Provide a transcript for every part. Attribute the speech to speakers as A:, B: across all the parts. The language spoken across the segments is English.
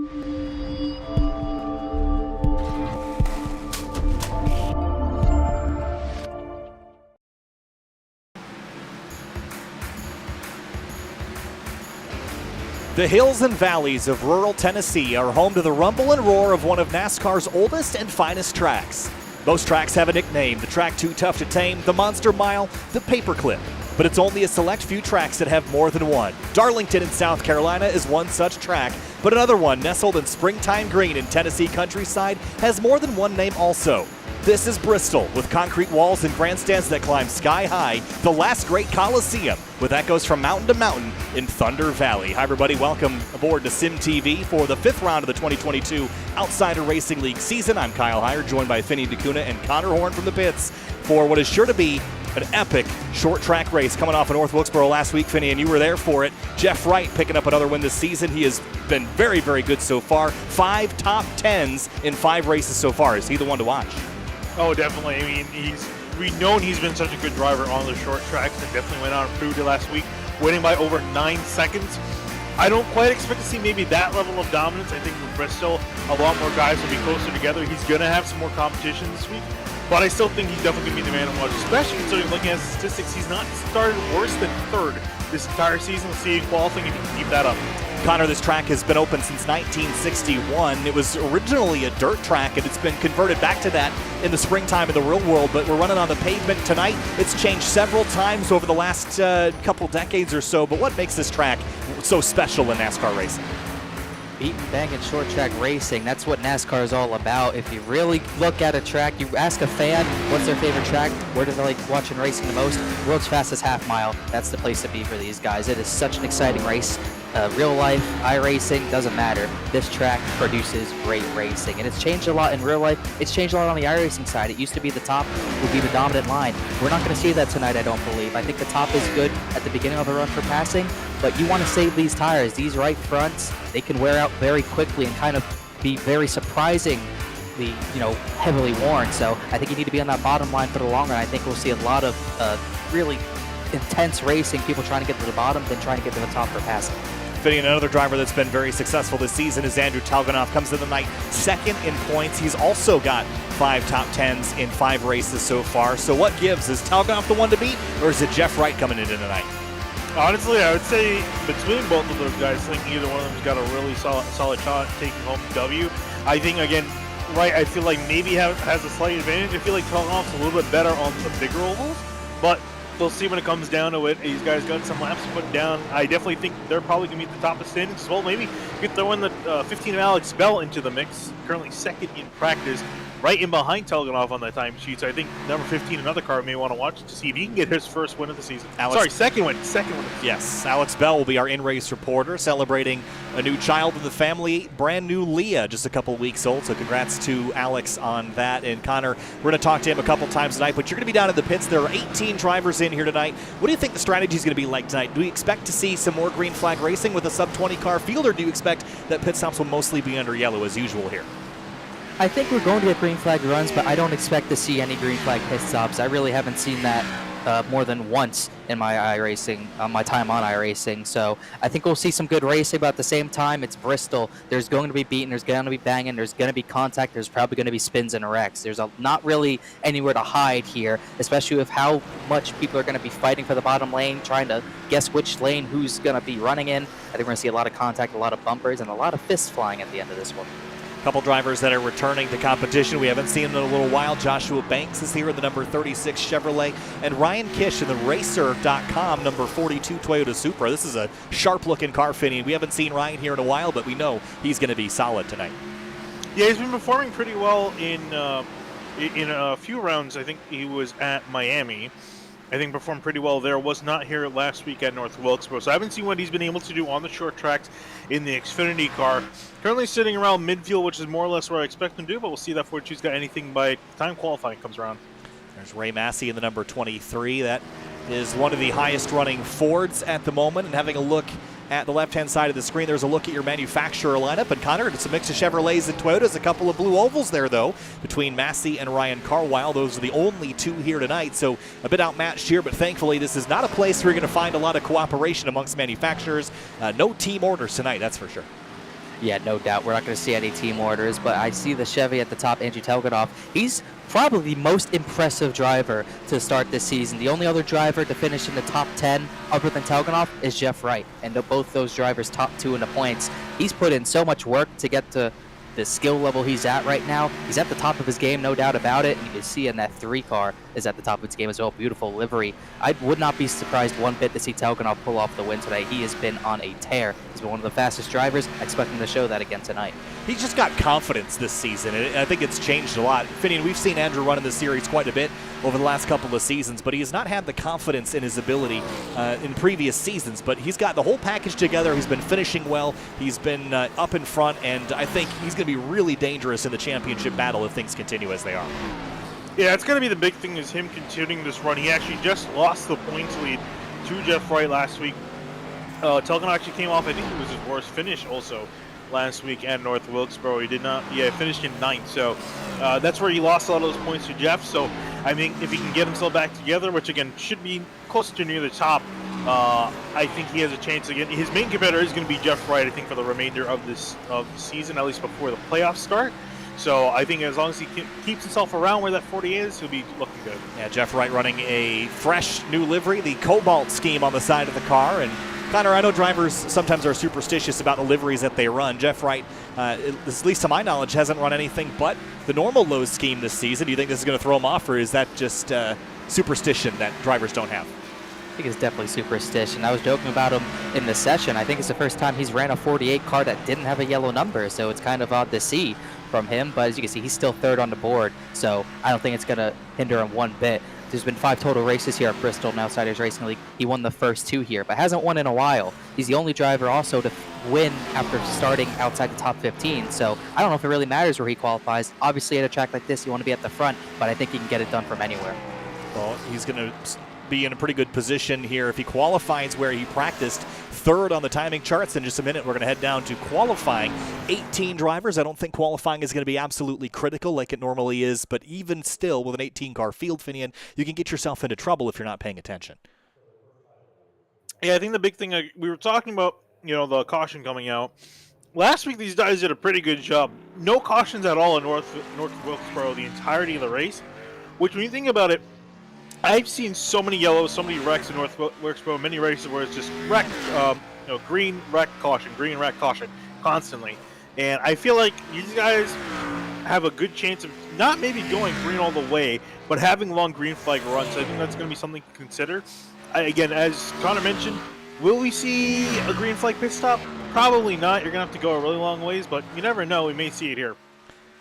A: The hills and valleys of rural Tennessee are home to the rumble and roar of one of NASCAR's oldest and finest tracks. Most tracks have a nickname: the track too tough to tame, the Monster Mile, the Paperclip. But it's only a select few tracks that have more than one. Darlington in South Carolina is one such track, but another one nestled in springtime green in Tennessee countryside has more than one name also. This is Bristol, with concrete walls and grandstands that climb sky high, the last great Coliseum, with echoes from mountain to mountain in Thunder Valley. Hi everybody, welcome aboard to Sim TV for the 5th round of the 2022 Outsider Racing League season. I'm Kyle Heyer, joined by Finney DeCuna and Connor Horn from the pits for what is sure to be an epic short track race coming off of North Wilkesboro last week, Finney, and you were there for it. Jeff Wright picking up another win this season. He has been very, very good so far. 5 top 10s in 5 races so far. Is he the one to watch?
B: Oh, definitely. I mean, we've known he's been such a good driver on the short tracks, and definitely went out and proved it last week, winning by over 9 seconds. I don't quite expect to see maybe that level of dominance. I think with Bristol, a lot more guys will be closer together. He's going to have some more competition this week, but I still think he's definitely going to be the man to watch, especially considering looking at his statistics. He's not started worse than 3rd this entire season. We'll see in qualifying if he can keep that up.
A: Connor, this track has been open since 1961. It was originally a dirt track, and it's been converted back to that in the springtime in the real world, but we're running on the pavement tonight. It's changed several times over the last couple decades or so, but what makes this track so special in NASCAR racing?
C: Beating, banging, short track racing, that's what NASCAR is all about. If you really look at a track, you ask a fan, what's their favorite track? Where do they like watching racing the most? World's fastest half mile. That's the place to be for these guys. It is such an exciting race. Real life, iRacing, doesn't matter. This track produces great racing, and it's changed a lot in real life. It's changed a lot on the iRacing side. It used to be the top would be the dominant line. We're not going to see that tonight, I don't believe. I think the top is good at the beginning of the run for passing, but you want to save these tires. These right fronts, they can wear out very quickly and kind of be very surprisingly, heavily worn. So I think you need to be on that bottom line for the long run. I think we'll see a lot of really intense racing, people trying to get to the bottom, then trying to get to the top for passing.
A: Fitting another driver that's been very successful this season is Andrew Talganoff. Comes to the night 2nd in points. He's also got 5 top 10s in 5 races so far. So what gives? Is Talganoff the one to beat, or is it Jeff Wright coming in tonight?
B: Honestly, I would say between both of those guys, I think either one of them's got a really solid shot at taking home the W. I think, again, Wright, I feel like maybe has a slight advantage. I feel like Talganoff's a little bit better on the bigger ovals, but we'll see when it comes down to it. These guys got some laps to put down. I definitely think they're probably going to be at the top of the standings as well. Maybe you could throw in the 15 of Alex Bell into the mix, currently 2nd in practice, right in behind Talganoff on the time sheet. So I think number 15, another car may want to watch to see if he can get his first win of the season. Second win.
A: Yes, Alex Bell will be our in-race reporter, celebrating a new child in the family, brand new Leah, just a couple weeks old. So congrats to Alex on that. And Connor, we're going to talk to him a couple times tonight, but you're going to be down in the pits. There are 18 drivers in here tonight. What do you think the strategy is going to be like tonight? Do we expect to see some more green flag racing with a sub-20 car field, or do you expect that pit stops will mostly be under yellow as usual here?
C: I think we're going to get green flag runs, but I don't expect to see any green flag pit stops. I really haven't seen that more than once in my iRacing, my time on iRacing. So I think we'll see some good racing, but at the same time, it's Bristol. There's going to be beating, there's going to be banging, there's going to be contact, there's probably going to be spins and wrecks. There's not really anywhere to hide here, especially with how much people are going to be fighting for the bottom lane, trying to guess which lane who's going to be running in. I think we're going to see a lot of contact, a lot of bumpers, and a lot of fists flying at the end of this one.
A: Couple drivers that are returning to competition we haven't seen in a little while. Joshua Banks is here in the number 36 Chevrolet, and Ryan Kish in the Racer.com number 42 Toyota Supra. This is a sharp-looking car, Finney. We haven't seen Ryan here in a while, but we know he's going to be solid tonight.
B: Yeah, he's been performing pretty well in a few rounds. I think he was at Miami. I think performed pretty well there. Was not here last week at North Wilkesboro. So I haven't seen what he's been able to do on the short tracks in the Xfinity car. Currently sitting around midfield, which is more or less where I expect him to do, but we'll see that before he's got anything by the time qualifying comes around.
A: There's Ray Massey in the number 23. That is one of the highest running Fords at the moment. And having a look at the left-hand side of the screen, there's a look at your manufacturer lineup. And Connor, it's a mix of Chevrolets and Toyotas. A couple of blue ovals there, though, between Massey and Ryan Carwile. Those are the only 2 here tonight, so a bit outmatched here. But thankfully, this is not a place where you're going to find a lot of cooperation amongst manufacturers. No team orders tonight, that's for sure.
C: Yeah, no doubt. We're not going to see any team orders, but I see the Chevy at the top, Andrew Talganoff. He's probably the most impressive driver to start this season. The only other driver to finish in the top 10 other than Talganoff is Jeff Wright, and both those drivers top 2 in the points. He's put in so much work to get to the skill level he's at right now. He's at the top of his game, no doubt about it. And you can see in that 3 car is at the top of its game as well. Beautiful livery. I would not be surprised one bit to see Talganoff pull off the win today. He has been on a tear. He's been one of the fastest drivers. I expect him to show that again tonight.
A: He's just got confidence this season, and I think it's changed a lot. Finian, we've seen Andrew run in the series quite a bit over the last couple of seasons, but he has not had the confidence in his ability in previous seasons. But he's got the whole package together. He's been finishing well. He's been up in front, and I think he's going to be really dangerous in the championship battle if things continue as they are.
B: Yeah, it's going to be the big thing is him continuing this run. He actually just lost the points lead to Jeff Wright last week. Talganoff actually came off, I think it was his worst finish also last week at North Wilkesboro. He did not, finished in 9th. So that's where he lost a lot of those points to Jeff. So I think if he can get himself back together, which again should be closer to near the top, I think he has a chance again. His main competitor is going to be Jeff Wright, I think, for the remainder of the season, at least before the playoffs start. So I think as long as he keeps himself around where that 40 is, he'll be looking good. Yeah,
A: Jeff Wright running a fresh new livery, the Cobalt scheme on the side of the car. And Connor, I know drivers sometimes are superstitious about the liveries that they run. Jeff Wright, at least to my knowledge, hasn't run anything but the normal low scheme this season. Do you think this is going to throw him off, or is that just superstition that drivers don't have?
C: I think it's definitely superstition. I was joking about him in the session. I think it's the first time he's ran a 48 car that didn't have a yellow number, so it's kind of odd to see from him. But as you can see, he's still 3rd on the board, so I don't think it's going to hinder him one bit. There's been 5 total races here at Bristol in Outsiders Racing League. He won the first 2 here, but hasn't won in a while. He's the only driver also to win after starting outside the top 15, so I don't know if it really matters where he qualifies. Obviously, at a track like this, you want to be at the front, but I think he can get it done from anywhere.
A: Well, he's going to be in a pretty good position here if he qualifies where he practiced, 3rd on the timing charts. In just a minute, we're going to head down to qualifying. 18 drivers. I don't think qualifying is going to be absolutely critical like it normally is, but even still, with an 18-car field, Finian, you can get yourself into trouble if you're not paying attention.
B: Yeah, I think the big thing, we were talking about, the caution coming out. Last week, these guys did a pretty good job. No cautions at all in North Wilkesboro the entirety of the race, which when you think about it, I've seen so many yellows, so many wrecks in North Wilkesboro, many races where it's just wreck, green, wreck, caution, green, wreck, caution, constantly. And I feel like these guys have a good chance of not maybe going green all the way, but having long green flag runs. I think that's going to be something to consider. Again, as Connor mentioned, will we see a green flag pit stop? Probably not. You're going to have to go a really long ways, but you never know. We may see it here.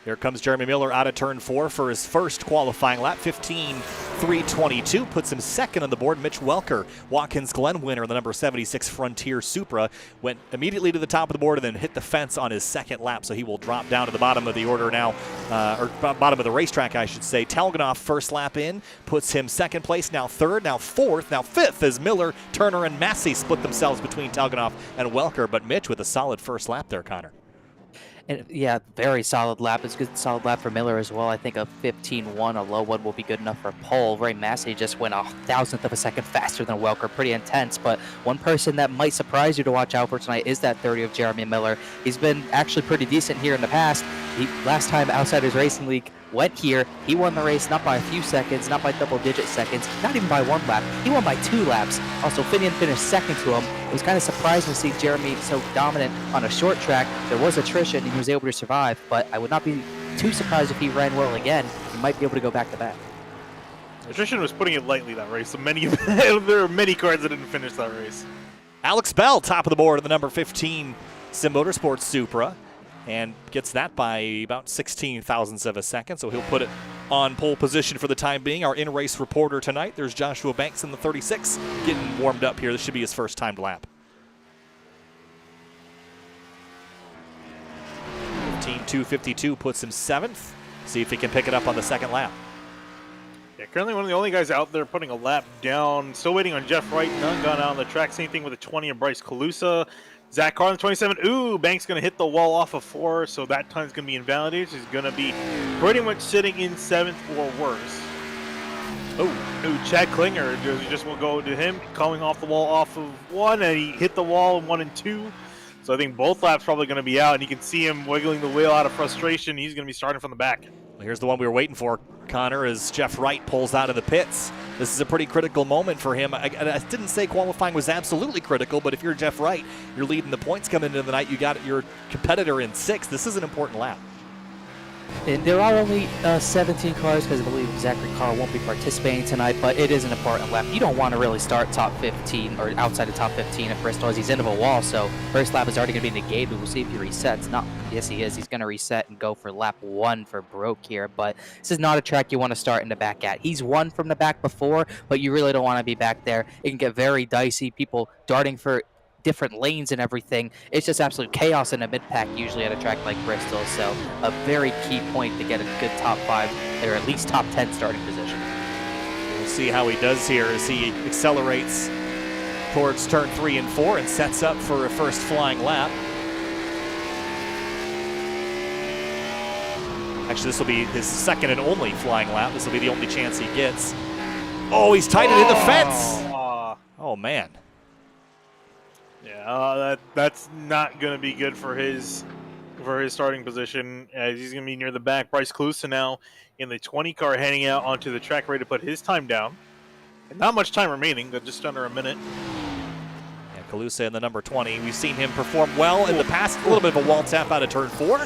A: Here comes Jeremy Miller out of turn 4 for his first qualifying lap. 15.322 puts him 2nd on the board. Mitch Welker, Watkins Glen winner, the number 76 Frontier Supra, went immediately to the top of the board and then hit the fence on his 2nd lap, so he will drop down to the bottom of the order now, or bottom of the racetrack, I should say. Talganoff first lap in, puts him 2nd place, now 3rd, now 4th, now 5th as Miller, Turner, and Massey split themselves between Talganoff and Welker, but Mitch with a solid first lap there, Connor.
C: And yeah, very solid lap. It's a good solid lap for Miller as well. I think a 15.1, a low one, will be good enough for pole. Ray Massey just went a 1,000th of a second faster than Welker. Pretty intense, but one person that might surprise you to watch out for tonight is that 30 of Jeremy Miller. He's been actually pretty decent here in the past. Last time Outsiders Racing League went here, he won the race not by a few seconds, not by double-digit seconds, not even by 1 lap. He won by 2 laps. Also, Finian finished 2nd to him. It was kind of surprising to see Jeremy so dominant on a short track. There was attrition, and he was able to survive, but I would not be too surprised if he ran well again. He might be able to go back-to-back.
B: Attrition was putting it lightly that race. So there are many cars that didn't finish that race.
A: Alex Bell, top of the board of the number 15 Sim Motorsports Supra, and gets that by about 16 thousandths of a second, so he'll put it on pole position for the time being. Our in-race reporter tonight, there's Joshua Banks in the 36, getting warmed up here. This should be his first timed lap. 15.252 puts him 7th. See if he can pick it up on the 2nd lap.
B: Yeah, currently one of the only guys out there putting a lap down. Still waiting on Jeff Wright. None gone out on the track. Same thing with the 20 of Bryce Calusa. Zach Carlin, 27. Ooh, Banks going to hit the wall off of 4, so that time's going to be invalidated. He's going to be pretty much sitting in 7th or worse. Oh, Chad Klinger just will go to him, coming off the wall off of 1, and he hit the wall in 1 and 2. So I think both laps probably going to be out, and you can see him wiggling the wheel out of frustration. He's going to be starting from the back.
A: Well, here's the one we were waiting for, Connor, as Jeff Wright pulls out of the pits. This is a pretty critical moment for him. I didn't say qualifying was absolutely critical, but if you're Jeff Wright, you're leading the points coming into the night. You got your competitor in 6th. This is an important lap.
C: And there are only 17 cars because I believe Zachary Carr won't be participating tonight, but it is an important lap. You don't want to really start top 15 or outside the top 15 at Bristol as he's into a wall, so first lap is already going to be negated. We'll see if he resets. Yes, he is. He's going to reset and go for lap 1 for Broke here, but this is not a track you want to start in the back at. He's won from the back before, but you really don't want to be back there. It can get very dicey, people darting for different lanes and everything. It's just absolute chaos in a mid-pack usually at a track like Bristol, so a very key point to get a good top 5 or at least top 10 starting position.
A: We'll see how he does here as he accelerates towards turn 3 and 4 and sets up for a first flying lap. Actually, this will be his second and only flying lap. This will be the only chance he gets. Oh, he's tied it in the fence. Oh, man.
B: Yeah, that's not going to be good for his starting position. He's going to be near the back. Bryce Calusa now in the 20 car heading out onto the track ready to put his time down. And not much time remaining, but just under a minute.
A: Yeah, Calusa in the number 20. We've seen him perform well in the past. A little bit of a wall tap out of turn 4.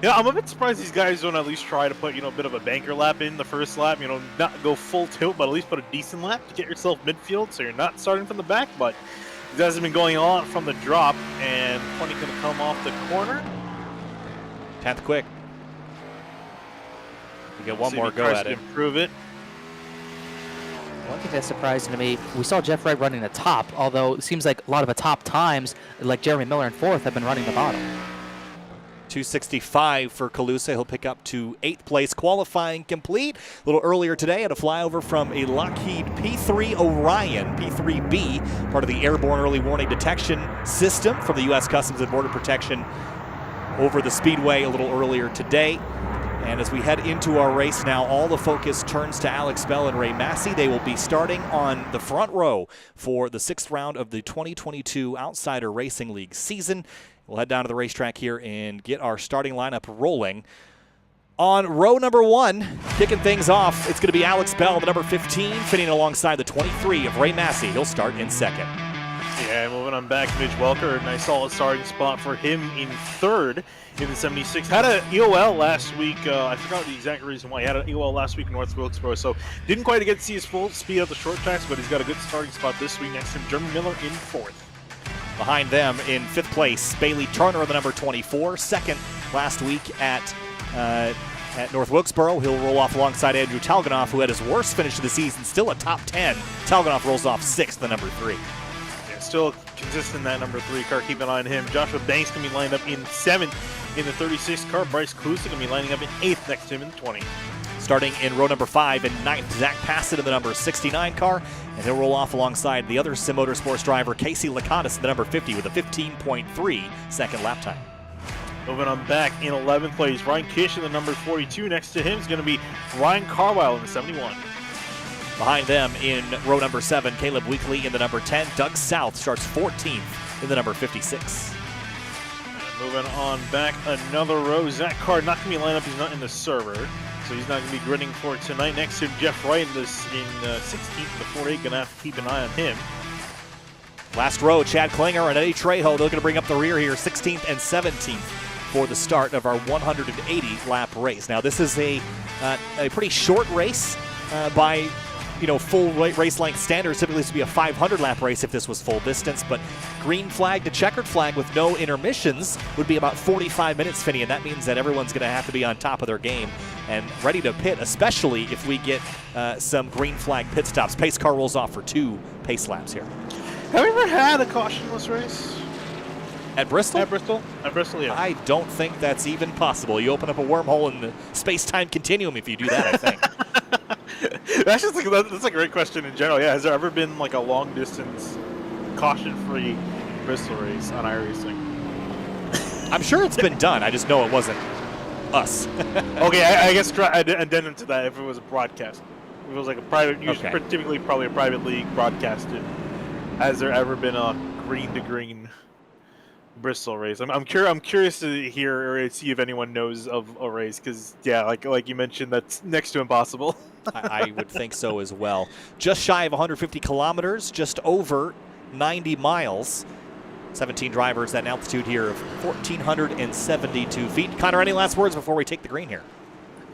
B: Yeah, I'm a bit surprised these guys don't at least try to put, a bit of a banker lap in the first lap. Not go full tilt, but at least put a decent lap to get yourself midfield so you're not starting from the back. But it hasn't been going on from the drop, and 20 going to come off the corner.
A: 10th quick. You get one more go at it.
B: Improve it.
C: One thing that's surprising to me, we saw Jeff Wright running the top, although it seems like a lot of the top times, like Jeremy Miller in 4th, have been running the bottom.
A: 265 for Calusa. He'll pick up to 8th place. Qualifying complete. A little earlier today at a flyover from a Lockheed P3 Orion, P3B, part of the Airborne Early Warning Detection System from the U.S. Customs and Border Protection over the Speedway a little earlier today. And as we head into our race now, all the focus turns to Alex Bell and Ray Massey. They will be starting on the front row for the 6th round of the 2022 Outsider Racing League season. We'll head down to the racetrack here and get our starting lineup rolling. On row number 1, kicking things off, it's going to be Alex Bell, the number 15, fitting alongside the 23 of Ray Massey. He'll start in 2nd.
B: Yeah, moving on back, Mitch Welker, a nice solid starting spot for him in 3rd in the 76. Had an EOL last week. I forgot the exact reason why. He had an EOL last week in North Wilkesboro, so didn't quite get to see his full speed at the short tracks, but he's got a good starting spot this week next to him. Jeremy Miller in 4th.
A: Behind them in 5th place, Bayley Turner, the number 24, 2nd last week at North Wilkesboro. He'll roll off alongside Andrew Talganoff, who had his worst finish of the season, still a top 10. Talganoff rolls off 6th, the number 3.
B: Yeah, still consistent that number 3 car. Keep an eye on him. Joshua Banks going to be lined up in 7th in the 36 car. Bryce Calusa going to be lining up in 8th next to him in the 20.
A: Starting in row number 5 and 9th, Zach Passett in the number 69 car, and he'll roll off alongside the other Sim Motorsports driver, Casey Lecottus, in the number 50 with a 15.3 second lap time.
B: Moving on back in 11th place, Ryan Kish in the number 42. Next to him is going to be Ryan Carwile in the 71.
A: Behind them in row number 7, Caleb Weekly in the number 10. Doug South starts 14th in the number 56.
B: Moving on back another row, Zach Carr not going to be lined up. He's not in the server, so he's not going to be gritting for it tonight. Next to Jeff Wright in 16th in the 48. Going to have to keep an eye on him.
A: Last row, Chad Klinger and Eddie Trejo. They're going to bring up the rear here, 16th and 17th for the start of our 180-lap race. Now, this is a pretty short race by full race length standards. Typically, this would be a 500-lap race if this was full distance, but green flag to checkered flag with no intermissions would be about 45 minutes, Finney, and that means that everyone's going to have to be on top of their game and ready to pit, especially if we get some green flag pit stops. Pace car rolls off for 2 pace laps here.
B: Have you ever had a cautionless race?
A: At Bristol?
B: At Bristol, yeah.
A: I don't think that's even possible. You open up a wormhole in the space-time continuum if you do that, I think.
B: That's a great question in general. Yeah, has there ever been like a long-distance caution-free Bristol race on iRacing?
A: I'm sure it's been done. I just know it wasn't us.
B: Okay, I guess addendum to that if it was a broadcast. If it was like a private, typically probably a private league broadcasted. Has there ever been a green-to-green Bristol race. I'm curious to hear or see if anyone knows of a race, because yeah, like you mentioned, that's next to impossible.
A: I would think so as well. Just shy of 150 kilometers, just over 90 miles. 17 drivers at an altitude here of 1,472 feet. Connor, any last words before we take the green here?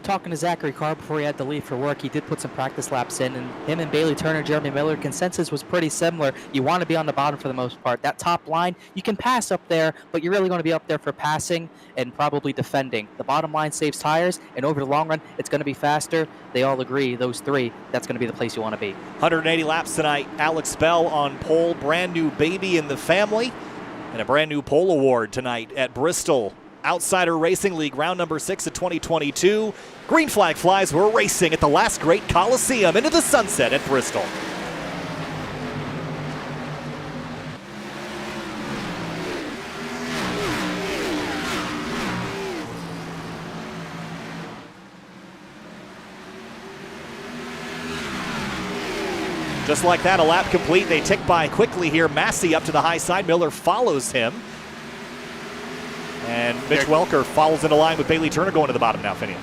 C: Talking to Zachary Carr before he had to leave for work, he did put some practice laps in, and him and Bayley Turner, Jeremy Miller, consensus was pretty similar. You want to be on the bottom for the most part. That top line, you can pass up there, but you're really going to be up there for passing and probably defending. The bottom line saves tires, and over the long run, it's going to be faster. They all agree, those three, that's going to be the place you want to be.
A: 180 laps tonight. Alex Bell on pole, brand new baby in the family, and a brand new pole award tonight at Bristol Outsider Racing League, round number 6 of 2022. Green flag flies. We're racing at the last great Coliseum into the sunset at Bristol. Just like that, a lap complete. They tick by quickly here. Massey up to the high side. Miller follows him. And Mitch Welker follows into line with Bayley Turner going to the bottom now, Finian.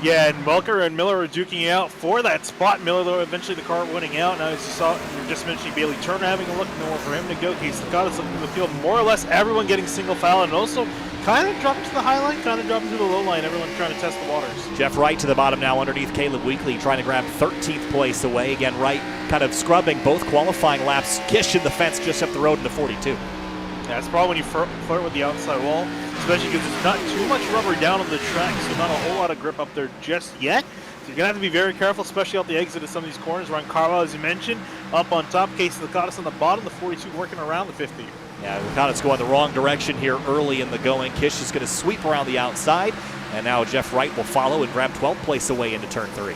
B: Yeah, and Welker and Miller are duking out for that spot. Miller, though, eventually the car winning out. Now, as you saw, you were just mentioning Bayley Turner having a look, nowhere for him to go. Case Lecottus looking in the field, more or less everyone getting single foul, and also kind of dropping to the high line, kind of dropping to the low line. Everyone trying to test the waters.
A: Jeff Wright to the bottom now underneath Caleb Weekly, trying to grab 13th place away. Again, Wright kind of scrubbing both qualifying laps, kishing the fence just up the road into 42.
B: Yeah, that's probably when you flirt with the outside wall, especially because there's not too much rubber down on the track, so not a whole lot of grip up there just yet. So you're going to have to be very careful, especially out the exit of some of these corners. Ryan Carlisle, as you mentioned, up on top. Casey Lecottus on the bottom, the 42 working around the 50.
A: Yeah, Lecottus going the wrong direction here early in the going. Kish is going to sweep around the outside, and now Jeff Wright will follow and grab 12th place away into turn 3.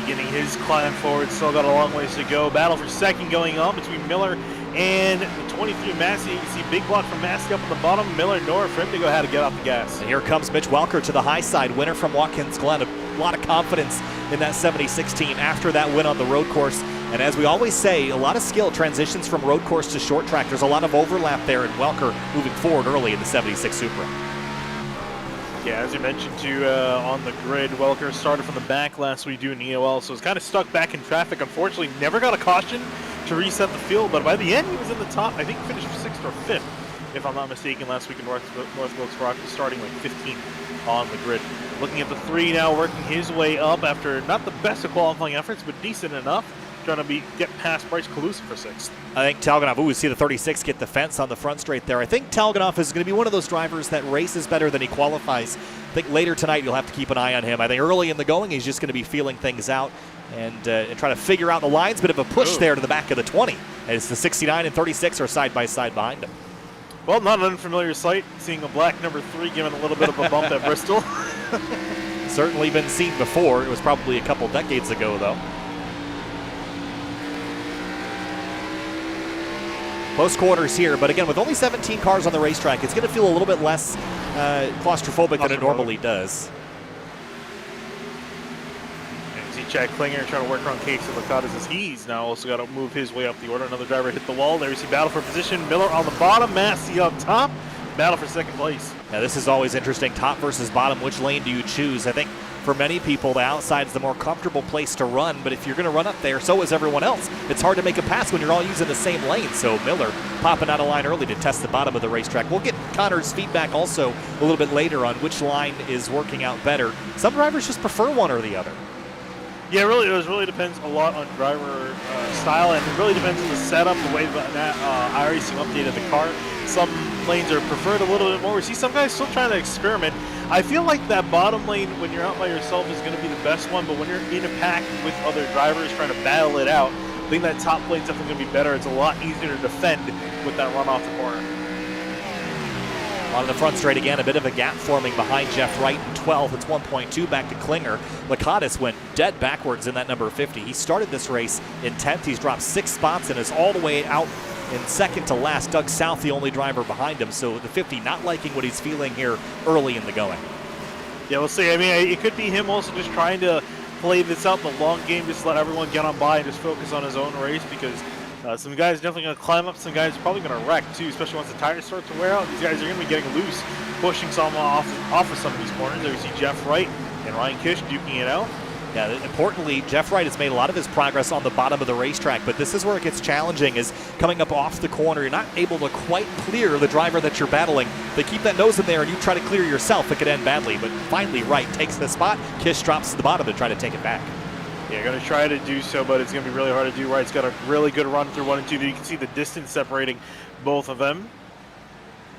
B: Beginning his climb forward, still got a long ways to go. Battle for second going on between Miller and the 23 Massey. You can see big block from Massey up at the bottom. Miller nowhere for him to go how to get off the gas.
A: And here comes Mitch Welker to the high side, winner from Watkins Glen. A lot of confidence in that 76 team after that win on the road course. And as we always say, a lot of skill transitions from road course to short track. There's a lot of overlap there, and Welker moving forward early in the 76 Supra.
B: Yeah, as you mentioned too, on the grid, Welker started from the back last week doing EOL, so was kind of stuck back in traffic. Unfortunately, never got a caution to reset the field, but by the end he was in the top. I think he finished 6th or 5th, if I'm not mistaken, last week in North Wilkes Barre, starting like 15th on the grid. Looking at the 3 now, working his way up after not the best of qualifying efforts, but decent enough. Trying to get past Bryce Calusa for 6th.
A: I think Talganoff, we see the 36 get the fence on the front straight there. I think Talganoff is going to be one of those drivers that races better than he qualifies. I think later tonight you'll have to keep an eye on him. I think early in the going he's just going to be feeling things out and try to figure out the lines. Bit of a push there to the back of the 20 as the 69 and 36 are side by side behind him.
B: Well, not an unfamiliar sight, seeing a black number 3 giving a little bit of a bump at Bristol.
A: Certainly been seen before. It was probably a couple decades ago, though. Close quarters here, but again, with only 17 cars on the racetrack, it's going to feel a little bit less claustrophobic than it normally does.
B: And you see Chad Klinger trying to work around Casey Lecottus as he's now also got to move his way up the order. Another driver hit the wall. There you see battle for position. Miller on the bottom, Massey up top. Battle for 2nd place.
A: Now this is always interesting, top versus bottom. Which lane do you choose? I think for many people, the outside is the more comfortable place to run, but if you're going to run up there, so is everyone else. It's hard to make a pass when you're all using the same lane, so Miller popping out of line early to test the bottom of the racetrack. We'll get Connor's feedback also a little bit later on which line is working out better. Some drivers just prefer one or the other.
B: Yeah, it really depends a lot on driver style, and it really depends on the setup, the way that iRacing updated the car. Some lanes are preferred a little bit more. We see some guys still trying to experiment. I feel like that bottom lane, when you're out by yourself, is going to be the best one, but when you're in a pack with other drivers trying to battle it out, I think that top lane's definitely going to be better. It's a lot easier to defend with that run off the corner.
A: On the front straight again, a bit of a gap forming behind Jeff Wright in 12th. It's 1.2 back to Klinger. Lecottus went dead backwards in that number 50. He started this race in 10th. He's dropped 6 spots and is all the way out in 2nd to last. Doug South, the only driver behind him. So the 50 not liking what he's feeling here early in the going.
B: Yeah, we'll see. I mean, it could be him also just trying to play this out in the long game, just let everyone get on by and just focus on his own race, because Some guys definitely going to climb up. Some guys are probably going to wreck too, especially once the tires start to wear out. These guys are going to be getting loose, pushing some off of some of these corners. There we see Jeff Wright and Ryan Kish duking it out.
A: Yeah, importantly, Jeff Wright has made a lot of his progress on the bottom of the racetrack, but this is where it gets challenging, is coming up off the corner. You're not able to quite clear the driver that you're battling. They keep that nose in there and you try to clear yourself, it could end badly. But finally, Wright takes the spot. Kish drops to the bottom to try to take it back.
B: Yeah, going to try to do so, but it's going to be really hard to do. Wright's got a really good run through 1 and 2. You can see the distance separating both of them.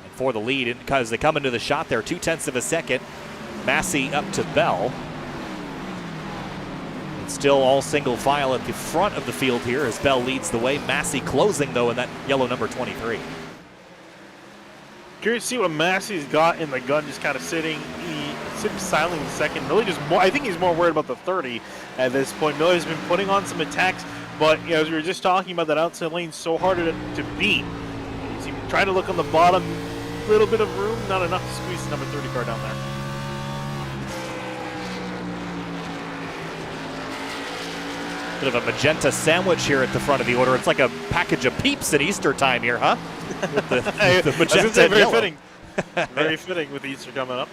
A: And for the lead, because they come into the shot there, 0.2 of a second. Massey up to Bell. Still all single file at the front of the field here as Bell leads the way. Massey closing, though, in that yellow number 23.
B: Curious to see what Massey's got in the gun, just kind of sitting silently in the second. Really just more, I think he's more worried about the 30 at this point. Miller's been putting on some attacks, but you know, as we were just talking about, that outside lane so hard to beat. He's trying to look on the bottom, little bit of room, not enough to squeeze the number 30 car down there.
A: Bit of a magenta sandwich here at the front of the order. It's like a package of Peeps at Easter time here, huh? With the magenta and
B: very
A: yellow.
B: fitting. Very fitting with Easter coming up.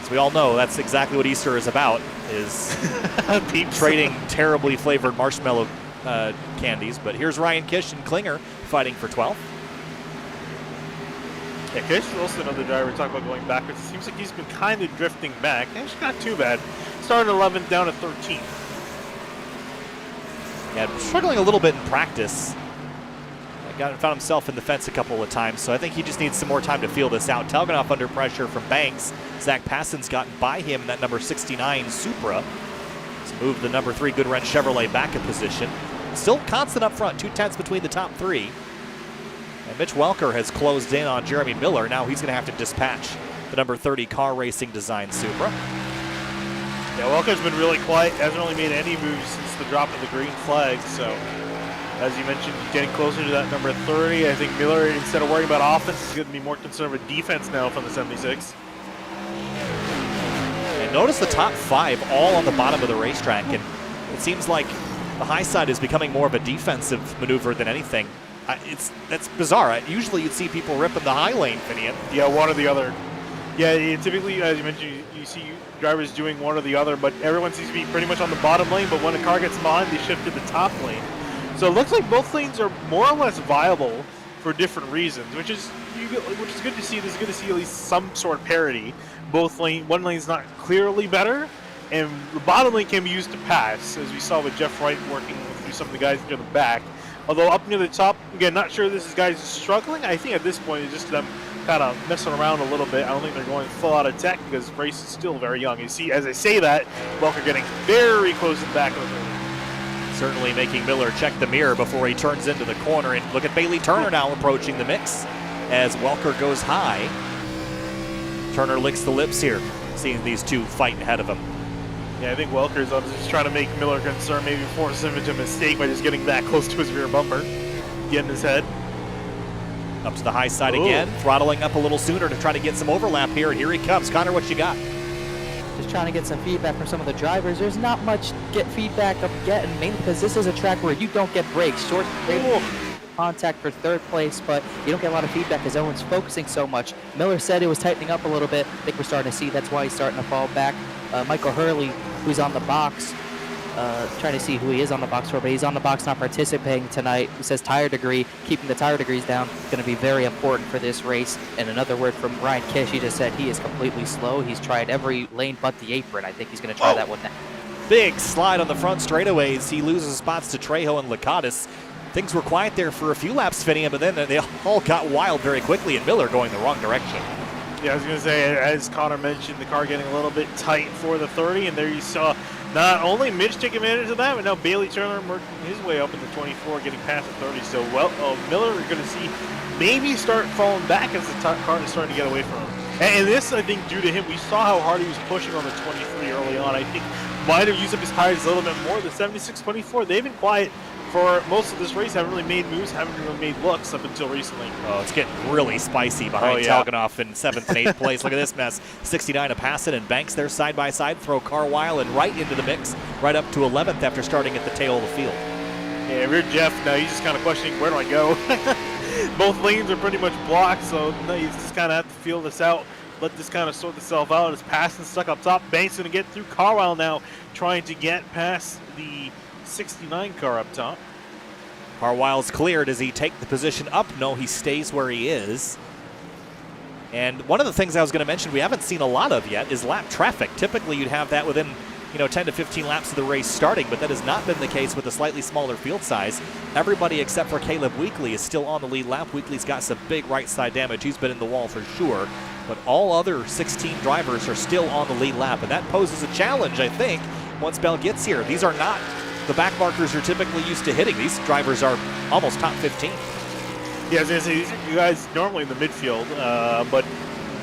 A: As we all know, that's exactly what Easter is about, is trading terribly flavored marshmallow candies. But here's Ryan Kish and Klinger fighting for 12th.
B: Yeah, Kish is also another driver. Talk about going backwards. It seems like he's been kind of drifting back. Actually, not too bad. Started 11th, down to 13th.
A: Yeah, struggling a little bit in practice. Found himself in the fence a couple of times, so I think he just needs some more time to feel this out. Talganoff under pressure from Banks. Zach Passen's gotten by him in that number 69 Supra. He's moved the number 3 Goodwrench Chevrolet back in position. Still constant up front, 0.2 between the top 3. And Mitch Welker has closed in on Jeremy Miller. Now he's going to have to dispatch the number 30 Car Racing Design Supra.
B: Yeah, Welker's been really quiet. Hasn't really made any moves since the drop of the green flag. So, as you mentioned, getting closer to that number 30. I think Miller, instead of worrying about offense, is going to be more concerned with defense now from the 76.
A: And notice the top 5 all on the bottom of the racetrack. And it seems like the high side is becoming more of a defensive maneuver than anything. That's bizarre. Usually you'd see people ripping the high lane, Finian.
B: Yeah, one or the other. Yeah, typically, as you mentioned, you see drivers doing one or the other, but everyone seems to be pretty much on the bottom lane, but when a car gets behind, they shift to the top lane. So it looks like both lanes are more or less viable for different reasons, which is good to see. It's good to see at least some sort of parity. One lane's not clearly better, and the bottom lane can be used to pass, as we saw with Jeff Wright working through some of the guys near the back. Although up near the top, again, not sure this is guys struggling. I think at this point it's just them kind of messing around a little bit. I don't think they're going full out attack because the race is still very young. You see, as I say that, Welker getting very close to the back of the field.
A: Certainly making Miller check the mirror before he turns into the corner. And look at Bayley Turner now approaching the mix as Welker goes high. Turner licks the lips here, seeing these two fight ahead of him.
B: Yeah, I think Welker's just trying to make Miller concerned, maybe force him into a mistake by just getting that close to his rear bumper, getting his head.
A: Up to the high side again, throttling up a little sooner to try to get some overlap here, and here he comes. Connor, what you got?
C: Just trying to get some feedback from some of the drivers. There's not much feedback I'm getting, mainly because this is a track where you don't get breaks. Short contact for 3rd place, but you don't get a lot of feedback because everyone's focusing so much. Miller said it was tightening up a little bit. I think we're starting to see that's why he's starting to fall back. Michael Hurley, who's on the box, trying to see who he is on the box for, but he's on the box not participating tonight. He says tire degree, keeping the tire degrees down is going to be very important for this race. And another word from Ryan Kish, he just said he is completely slow. He's tried every lane but the apron. I think he's going to try that one next.
A: Big slide on the front straightaways. He loses spots to Trejo and Lecottus. Things were quiet there for a few laps, Finian, but then they all got wild very quickly, and Miller going the wrong direction.
B: Yeah, I was going to say, as Connor mentioned, the car getting a little bit tight for the 30, and there you saw not only Mitch take advantage of that, but now Bayley Turner working his way up in the 24, getting past the 30. So, Miller, we're going to see maybe start falling back as the car is starting to get away from him. And this, I think, due to him, we saw how hard he was pushing on the 23 early on. I think might have used up his tires a little bit more. The 76-24, they've been quiet for most of this race, haven't really made moves, haven't really made looks up until recently.
A: Oh, it's getting really spicy behind Talganoff in 7th and 8th place. Look at this mess. 69 Passet and Banks there side by side. Throw Carwile and Wright into the mix, right up to 11th after starting at the tail of the field.
B: Yeah, if you're Jeff now, he's just kind of questioning, where do I go? Both lanes are pretty much blocked, so you just kind of have to feel this out. Let this kind of sort itself out. It's passing stuck up top. Banks going to get through Carlisle now, trying to get past the 69 car up top.
A: Carlisle's cleared. Does he take the position up? No, he stays where he is. And one of the things I was going to mention we haven't seen a lot of yet is lap traffic. Typically you'd have that within 10 to 15 laps of the race starting, but that has not been the case with a slightly smaller field size. Everybody except for Caleb Weekly is still on the lead lap. Weekly's got some big right side damage. He's been in the wall for sure, but all other 16 drivers are still on the lead lap, and that poses a challenge, I think, once Bell gets here. These are not the back markers you're typically used to hitting. These drivers are almost top 15.
B: Yeah, I was going to say, these are you guys normally in the midfield, but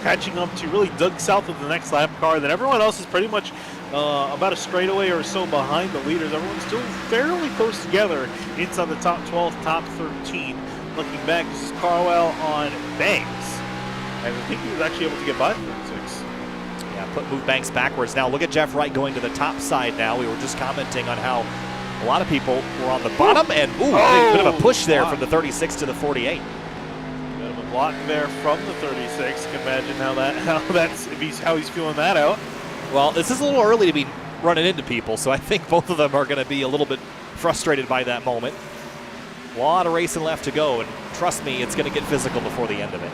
B: catching up to really dug south of the next lap car. Then everyone else is pretty much about a straightaway or so behind the leaders. Everyone's still fairly close together inside the top 12, top 13. Looking back, this is Carlisle on Banks. And I think he was actually able to get by 36.
A: Yeah, move Banks backwards. Now look at Jeff Wright going to the top side now. We were just commenting on how a lot of people were on the bottom, and a bit of a push there from the 36 to the 48.
B: Bit of a block there from the 36. You can imagine how he's feeling that out.
A: Well, this is a little early to be running into people, so I think both of them are going to be a little bit frustrated by that moment. A lot of racing left to go, and trust me, it's going to get physical before the end of it.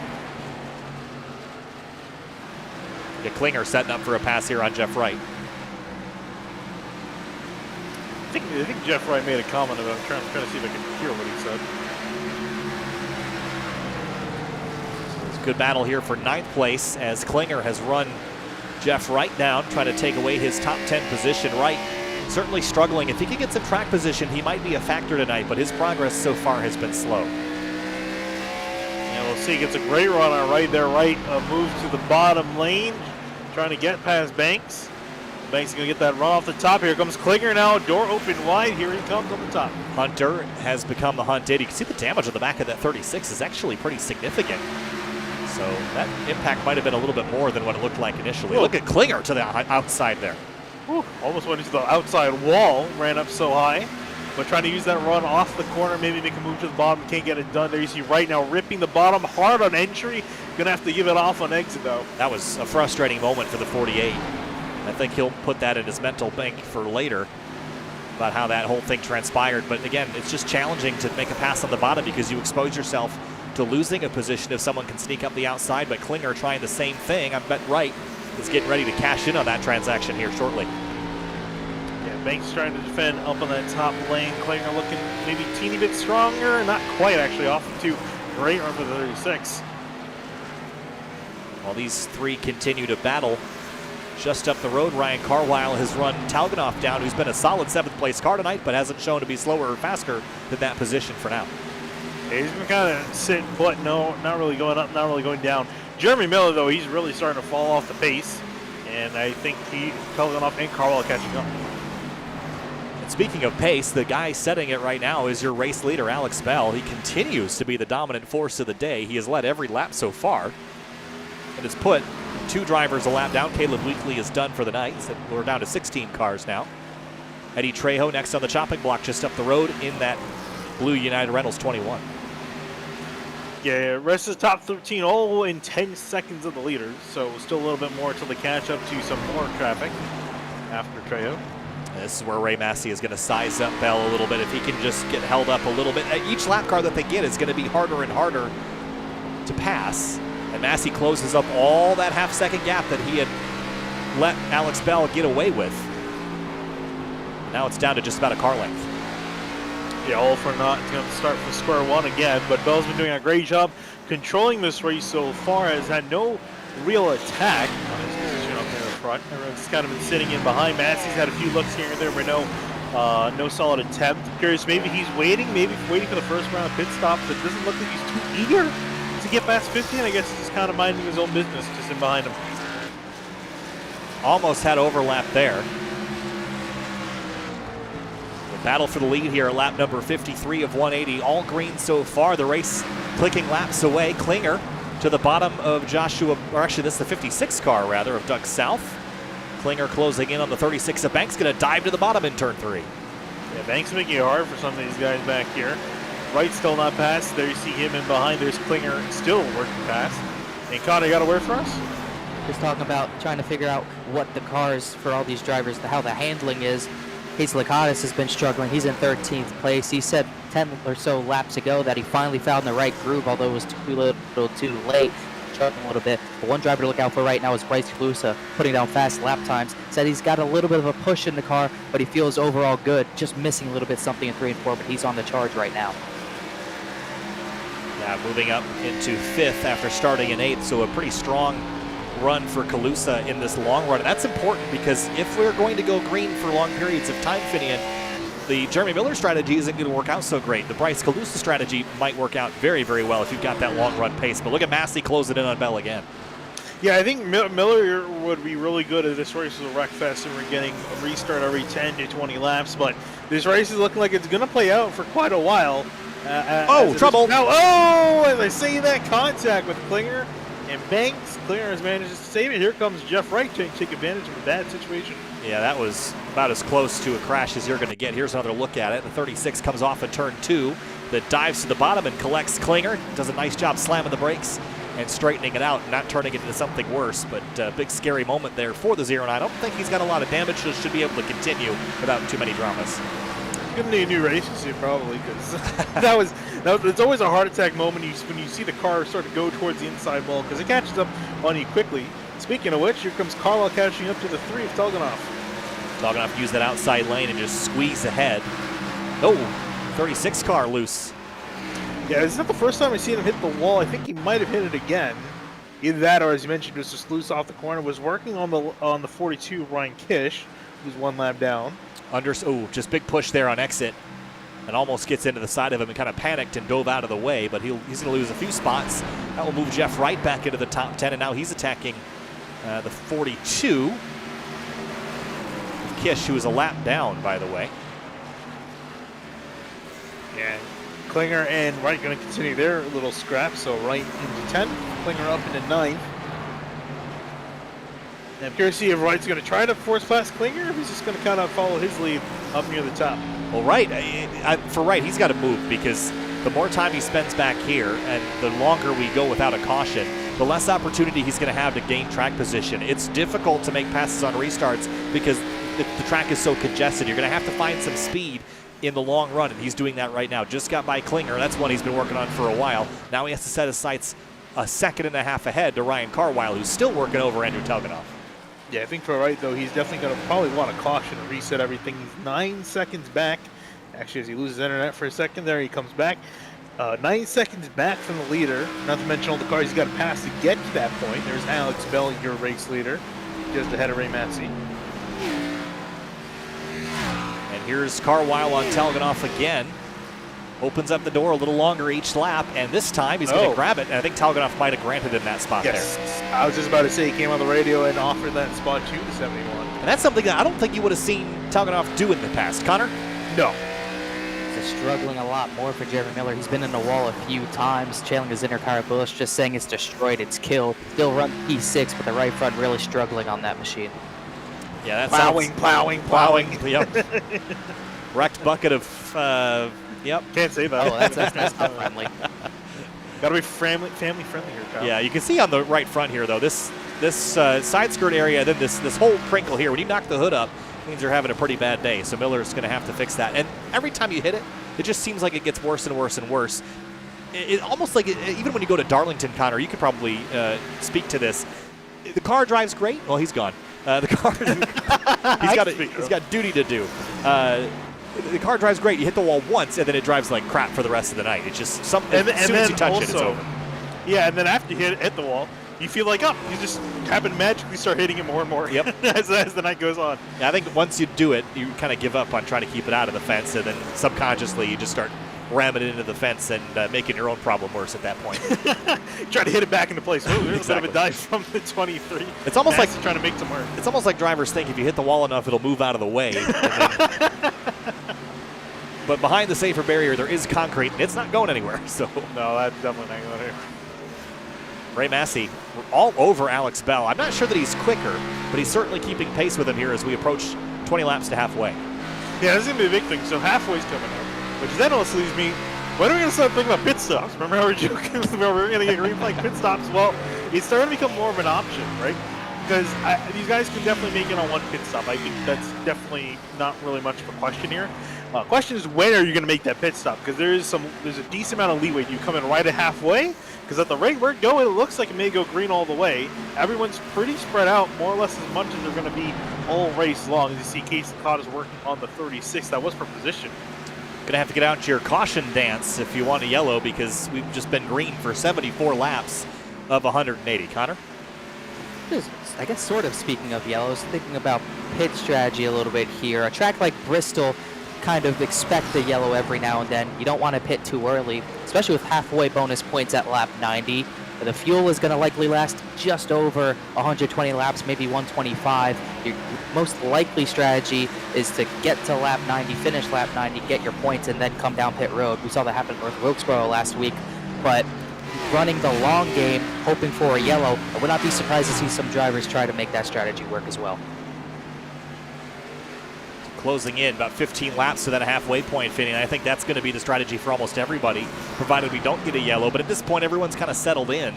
A: Yeah, Klinger setting up for a pass here on Jeff Wright.
B: I think Jeff Wright made a comment about it. I'm trying to see if I can hear what he said.
A: So it's a good battle here for 9th place as Klinger has run Jeff Wright down, trying to take away his top 10 position. Wright certainly struggling. If he could get some track position, he might be a factor tonight, but his progress so far has been slow.
B: And we'll see. Gets a great run on Wright there. Wright moves to the bottom lane, trying to get past Banks. Banks is going to get that run off the top. Here comes Klinger now. Door open wide. Here he comes on the top.
A: Hunter has become the hunted. You can see the damage on the back of that 36 is actually pretty significant. So that impact might have been a little bit more than what it looked like initially. Look at Klinger to the outside there.
B: Almost went into the outside wall. Ran up so high. But trying to use that run off the corner, maybe make a move to the bottom. Can't get it done. There you see Wright now ripping the bottom hard on entry. Going to have to give it off on exit, though.
A: That was a frustrating moment for the 48. I think he'll put that in his mental bank for later about how that whole thing transpired. But again, it's just challenging to make a pass on the bottom because you expose yourself to losing a position if someone can sneak up the outside. But Klinger trying the same thing. I bet Wright is getting ready to cash in on that transaction here shortly.
B: Yeah, Banks trying to defend up on that top lane. Klinger looking maybe a teeny bit stronger. Not quite, actually, off of 2. Great run for the 36.
A: While these three continue to battle, just up the road, Ryan Carlisle has run Talganoff down, who's been a solid 7th place car tonight, but hasn't shown to be slower or faster than that position for now.
B: Yeah, he's been kind of sitting put, not really going up, not really going down. Jeremy Miller, though, he's really starting to fall off the pace, and I think Talganoff and Carlisle catching up.
A: And speaking of pace, the guy setting it right now is your race leader, Alex Bell. He continues to be the dominant force of the day. He has led every lap so far, and has put 2 drivers a lap down. Caleb Weekly is done for the night. So we're down to 16 cars now. Eddie Trejo next on the chopping block just up the road in that blue United Rentals 21.
B: Yeah, rest of the top 13 all in 10 seconds of the leaders, so still a little bit more till they catch up to some more traffic after Trejo.
A: This is where Ray Massey is going to size up Bell a little bit. If he can just get held up a little bit. Each lap car that they get is going to be harder and harder to pass. And Massey closes up all that half-second gap that he had let Alex Bell get away with. Now it's down to just about a car length.
B: Yeah, all for naught. It's going to start from square one again, but Bell's been doing a great job controlling this race so far. Has had no real attack on his position up there in front. Everyone's kind of been sitting in behind. Massey's had a few looks here and there, but no solid attempt. I'm curious, maybe he's waiting for the first round of pit stop, but it doesn't look like he's too eager to get past 50, and I guess he's just kind of minding his own business, just in behind him.
A: Almost had overlap there. The battle for the lead here at lap number 53 of 180. All green so far. The race clicking laps away. Klinger to the bottom of Joshua, or actually this is the 56 car rather, of Doug South. Klinger closing in on the 36 of Banks. Going to dive to the bottom in turn 3.
B: Yeah, Banks making it hard for some of these guys back here. Wright still not passed. There you see him in behind. There's Klinger still working past. And Connor, you got a word for us?
C: Just talking about trying to figure out what the cars for all these drivers, how the handling is. Case Lecottus has been struggling. He's in 13th place. He said 10 or so laps ago that he finally found the right groove, although it was too little too late. Struggling a little bit. But one driver to look out for right now is Bryce Calusa, putting down fast lap times. Said he's got a little bit of a push in the car, but he feels overall good. Just missing a little bit something in 3 and 4, but he's on the charge right now.
A: Yeah, moving up into 5th after starting in 8th, so a pretty strong run for Calusa in this long run. And that's important because if we're going to go green for long periods of time, Finian, the Jeremy Miller strategy isn't going to work out so great. The Bryce Calusa strategy might work out very, very well if you've got that long run pace. But look at Massey closing in on Bell again.
B: Yeah, I think Miller would be really good at this race as a wreck fest, and we're getting a restart every 10 to 20 laps. But this race is looking like it's going to play out for quite a while.
A: Trouble.
B: Now, as I say that, contact with Klinger and Banks. Klinger has managed to save it. Here comes Jeff Wright to take advantage of a bad situation.
A: Yeah, that was about as close to a crash as you're going to get. Here's another look at it. The 36 comes off at turn 2, that dives to the bottom and collects Klinger. Does a nice job slamming the brakes and straightening it out, not turning it into something worse. But big scary moment there for the 09. I don't think he's got a lot of damage, so should be able to continue without too many dramas.
B: Gonna need a new racing suit probably, because it's always a heart attack moment when you see the car start to go towards the inside wall, because it catches up on you quickly. Speaking of which, here comes Carlisle catching up to the 3 of Talganoff.
A: Talganoff used that outside lane and just squeeze ahead. Oh, 36 car loose.
B: Yeah, it's not the first time I've seen him hit the wall. I think he might have hit it again. Either that, or as you mentioned, just loose off the corner. Was working on the 42 Ryan Kish, who's 1 lap down.
A: Just big push there on exit, and almost gets into the side of him and kind of panicked and dove out of the way, but he's going to lose a few spots. That will move Jeff Wright back into the top 10, and now he's attacking the 42. Kish, who is a lap down, by the way.
B: Yeah, Klinger and Wright going to continue their little scrap, so Wright into 10th, Klinger up into 9th. And I'm curious to see if Wright's going to try to force past Klinger, or if he's just going to kind of follow his lead up near the top.
A: Well, Wright, for Wright, he's got to move, because the more time he spends back here and the longer we go without a caution, the less opportunity he's going to have to gain track position. It's difficult to make passes on restarts because the track is so congested. You're going to have to find some speed in the long run, and he's doing that right now. Just got by Klinger. That's one he's been working on for a while. Now he has to set his sights a second and a half ahead to Ryan Carwile, who's still working over Andrew Talganoff.
B: Yeah, I think for Wright, though, he's definitely going to probably want a caution and reset everything. He's 9 seconds back. Actually, as he loses internet for a second there, he comes back. 9 seconds back from the leader. Not to mention all the cars he's got to pass to get to that point. There's Alex Bell, your race leader, just ahead of Ray Massey.
A: And here's Carwile on Talganoff again. Opens up the door a little longer each lap, and this time he's going to grab it. And I think Talganoff might have granted him that spot there.
B: I was just about to say he came on the radio and offered that spot to the 71.
A: And that's something that I don't think you would have seen Talganoff do in the past. Connor?
B: No.
C: He's struggling a lot more for Jeremy Miller. He's been in the wall a few times, trailing his inner car bush, just saying it's destroyed, it's killed. Still run P6, but the right front really struggling on that machine.
A: Yeah, that's
B: plowing.
A: Yep. Wrecked bucket of, yep.
B: Can't say that.
C: Oh, that's not friendly.
B: Got to be family friendly here, Kyle.
A: Yeah, you can see on the right front here, though, this side skirt area, then this whole crinkle here, when you knock the hood up, it means they're having a pretty bad day. So Miller's going to have to fix that. And every time you hit it, it just seems like it gets worse and worse and worse. It almost like, even when you go to Darlington, Connor, you could probably speak to this. The car drives great. Well, he's gone. The car, he's got duty to do. The car drives great. You hit the wall once, and then it drives like crap for the rest of the night. It's just something. As soon as you touch it, it's over.
B: Yeah, and then after you hit the wall, you feel like, you just happen to magically start hitting it more and more.
A: Yep.
B: as the night goes on.
A: Yeah, I think once you do it, you kind of give up on trying to keep it out of the fence, and then subconsciously you just start ramming it into the fence and making your own problem worse at that point.
B: Try to hit it back into place. Oh, there's a bit of a dive from the 23.
A: It's almost like
B: trying to make some work.
A: It's almost like drivers think if you hit the wall enough, it'll move out of the way. But behind the safer barrier, there is concrete, and it's not going anywhere. So
B: no, that's definitely not going here.
A: Ray Massey all over Alex Bell. I'm not sure that he's quicker, but he's certainly keeping pace with him here as we approach 20 laps to halfway.
B: Yeah, this is going to be a big thing. So halfway's coming up, which then also leaves me, when are we going to start thinking about pit stops? Remember how we were joking about we're going to get green flag pit stops? Well, it's starting to become more of an option, right? Because these guys can definitely make it on one pit stop. I think that's definitely not really much of a question here. Question is, when are you going to make that pit stop? Because there's a decent amount of leeway. Do you come in right at halfway? Because at the rate we're going, it looks like it may go green all the way. Everyone's pretty spread out, more or less as much as they're going to be all race long. As you see, Casey Lecottus is working on the 36. That was for position.
A: Gonna have to get out to your caution dance if you want a yellow, because we've just been green for 74 laps of 180. Connor?
C: I guess sort of speaking of yellows, thinking about pit strategy a little bit here. A track like Bristol kind of expect the yellow every now and then. You don't want to pit too early, especially with halfway bonus points at lap 90. The fuel is going to likely last just over 120 laps, maybe 125. Your most likely strategy is to get to lap 90, finish lap 90, get your points, and then come down pit road. We saw that happen with Wilkesboro last week, but running the long game, hoping for a yellow, I would not be surprised to see some drivers try to make that strategy work as well.
A: Closing in about 15 laps to that halfway point, Finney. I think that's going to be the strategy for almost everybody, provided we don't get a yellow. But at this point, everyone's kind of settled in.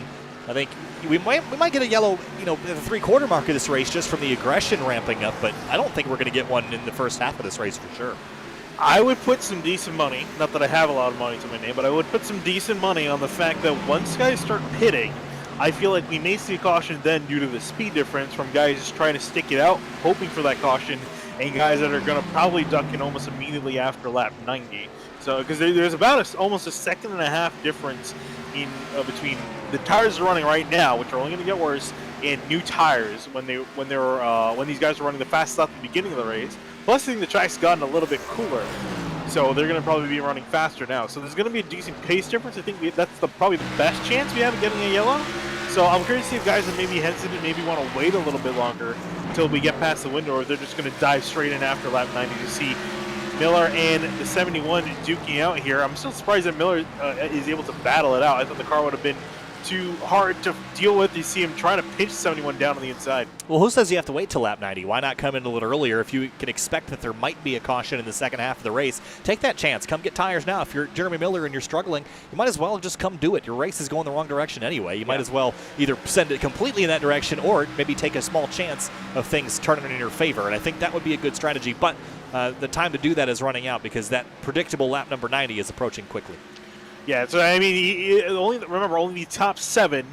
A: I think we might get a yellow, at the three-quarter mark of this race just from the aggression ramping up. But I don't think we're going to get one in the first half of this race for sure.
B: I would put some decent money, not that I have a lot of money to my name, but I would put some decent money on the fact that once guys start pitting, I feel like we may see a caution then due to the speed difference from guys just trying to stick it out, hoping for that caution, and guys that are going to probably duck in almost immediately after lap 90. So, because there's about almost a second and a half difference in between the tires they're running right now, which are only going to get worse, and new tires when these guys were running the fastest at the beginning of the race. Plus, I think the track's gotten a little bit cooler, so they're going to probably be running faster now. So there's going to be a decent pace difference. I think that's probably the best chance we have of getting a yellow. So I'm curious to see if guys that maybe hesitant, maybe want to wait a little bit longer until we get past the window, or they're just going to dive straight in after lap 90 to see Miller and the 71 duking out here. I'm still surprised that Miller is able to battle it out. I thought the car would have been too hard to deal with. You see him trying to pinch 71 down on the inside.
A: Well, who says you have to wait till lap 90? Why not come in a little earlier if you can expect that there might be a caution in the second half of the race? Take that chance. Come get tires now. If you're Jeremy Miller and you're struggling, you might as well just come do it. Your race is going the wrong direction anyway. You might as well either send it completely in that direction or maybe take a small chance of things turning in your favor. And I think that would be a good strategy. But the time to do that is running out because that predictable lap number 90 is approaching quickly.
B: Yeah, so I mean, only the top 7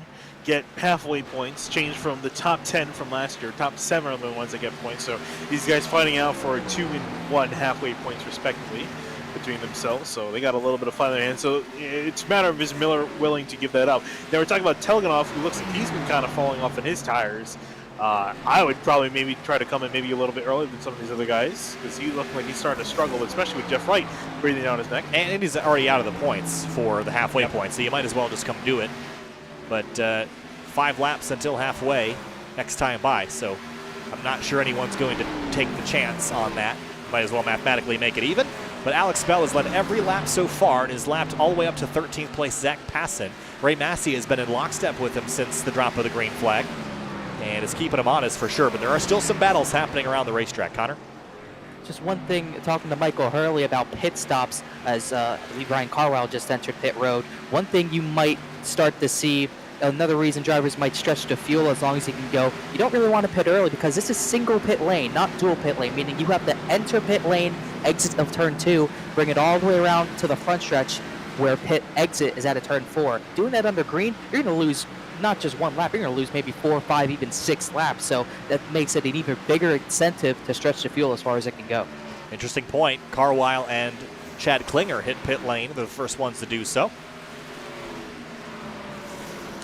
B: get halfway points, changed from the top 10 from last year. Top 7 are the ones that get points. So these guys fighting out for 2 and 1 halfway points respectively between themselves. So they got a little bit of fight in their hands. So it's a matter of is Miller willing to give that up. Now we're talking about Talganoff, who looks like he's been kind of falling off in his tires. I would probably maybe try to come in maybe a little bit earlier than some of these other guys because he looked like he's starting to struggle, especially with Jeff Wright breathing down his neck.
A: And he's already out of the points for the halfway point, so you might as well just come do it. But 5 laps until halfway next time by, so I'm not sure anyone's going to take the chance on that. Might as well mathematically make it even. But Alex Bell has led every lap so far and is lapped all the way up to 13th place Zach Passon. Ray Massey has been in lockstep with him since the drop of the green flag and is keeping him honest for sure. But there are still some battles happening around the racetrack. Connor?
C: Just one thing, talking to Michael Hurley about pit stops, as I believe Ryan Carwile just entered pit road. One thing you might start to see, another reason drivers might stretch to fuel as long as you can go, you don't really want to pit early because this is single pit lane, not dual pit lane, meaning you have to enter pit lane, exit of turn 2, bring it all the way around to the front stretch where pit exit is at a turn 4. Doing that under green, you're going to lose not just 1 lap, you're going to lose maybe 4, 5, even 6 laps. So that makes it an even bigger incentive to stretch the fuel as far as it can go.
A: Interesting point. Carwile and Chad Klinger hit pit lane, the first ones to do so.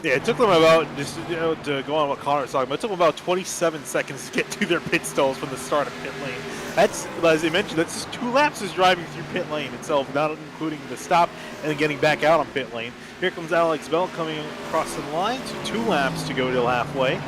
B: Yeah, it took them about, just to go on what Connor was talking about, it took them about 27 seconds to get to their pit stalls from the start of pit lane. That's, as I mentioned, that's just 2 laps is driving through pit lane itself, not including the stop and then getting back out on pit lane. Here comes Alex Bell coming across the line, so 2 laps to go till halfway.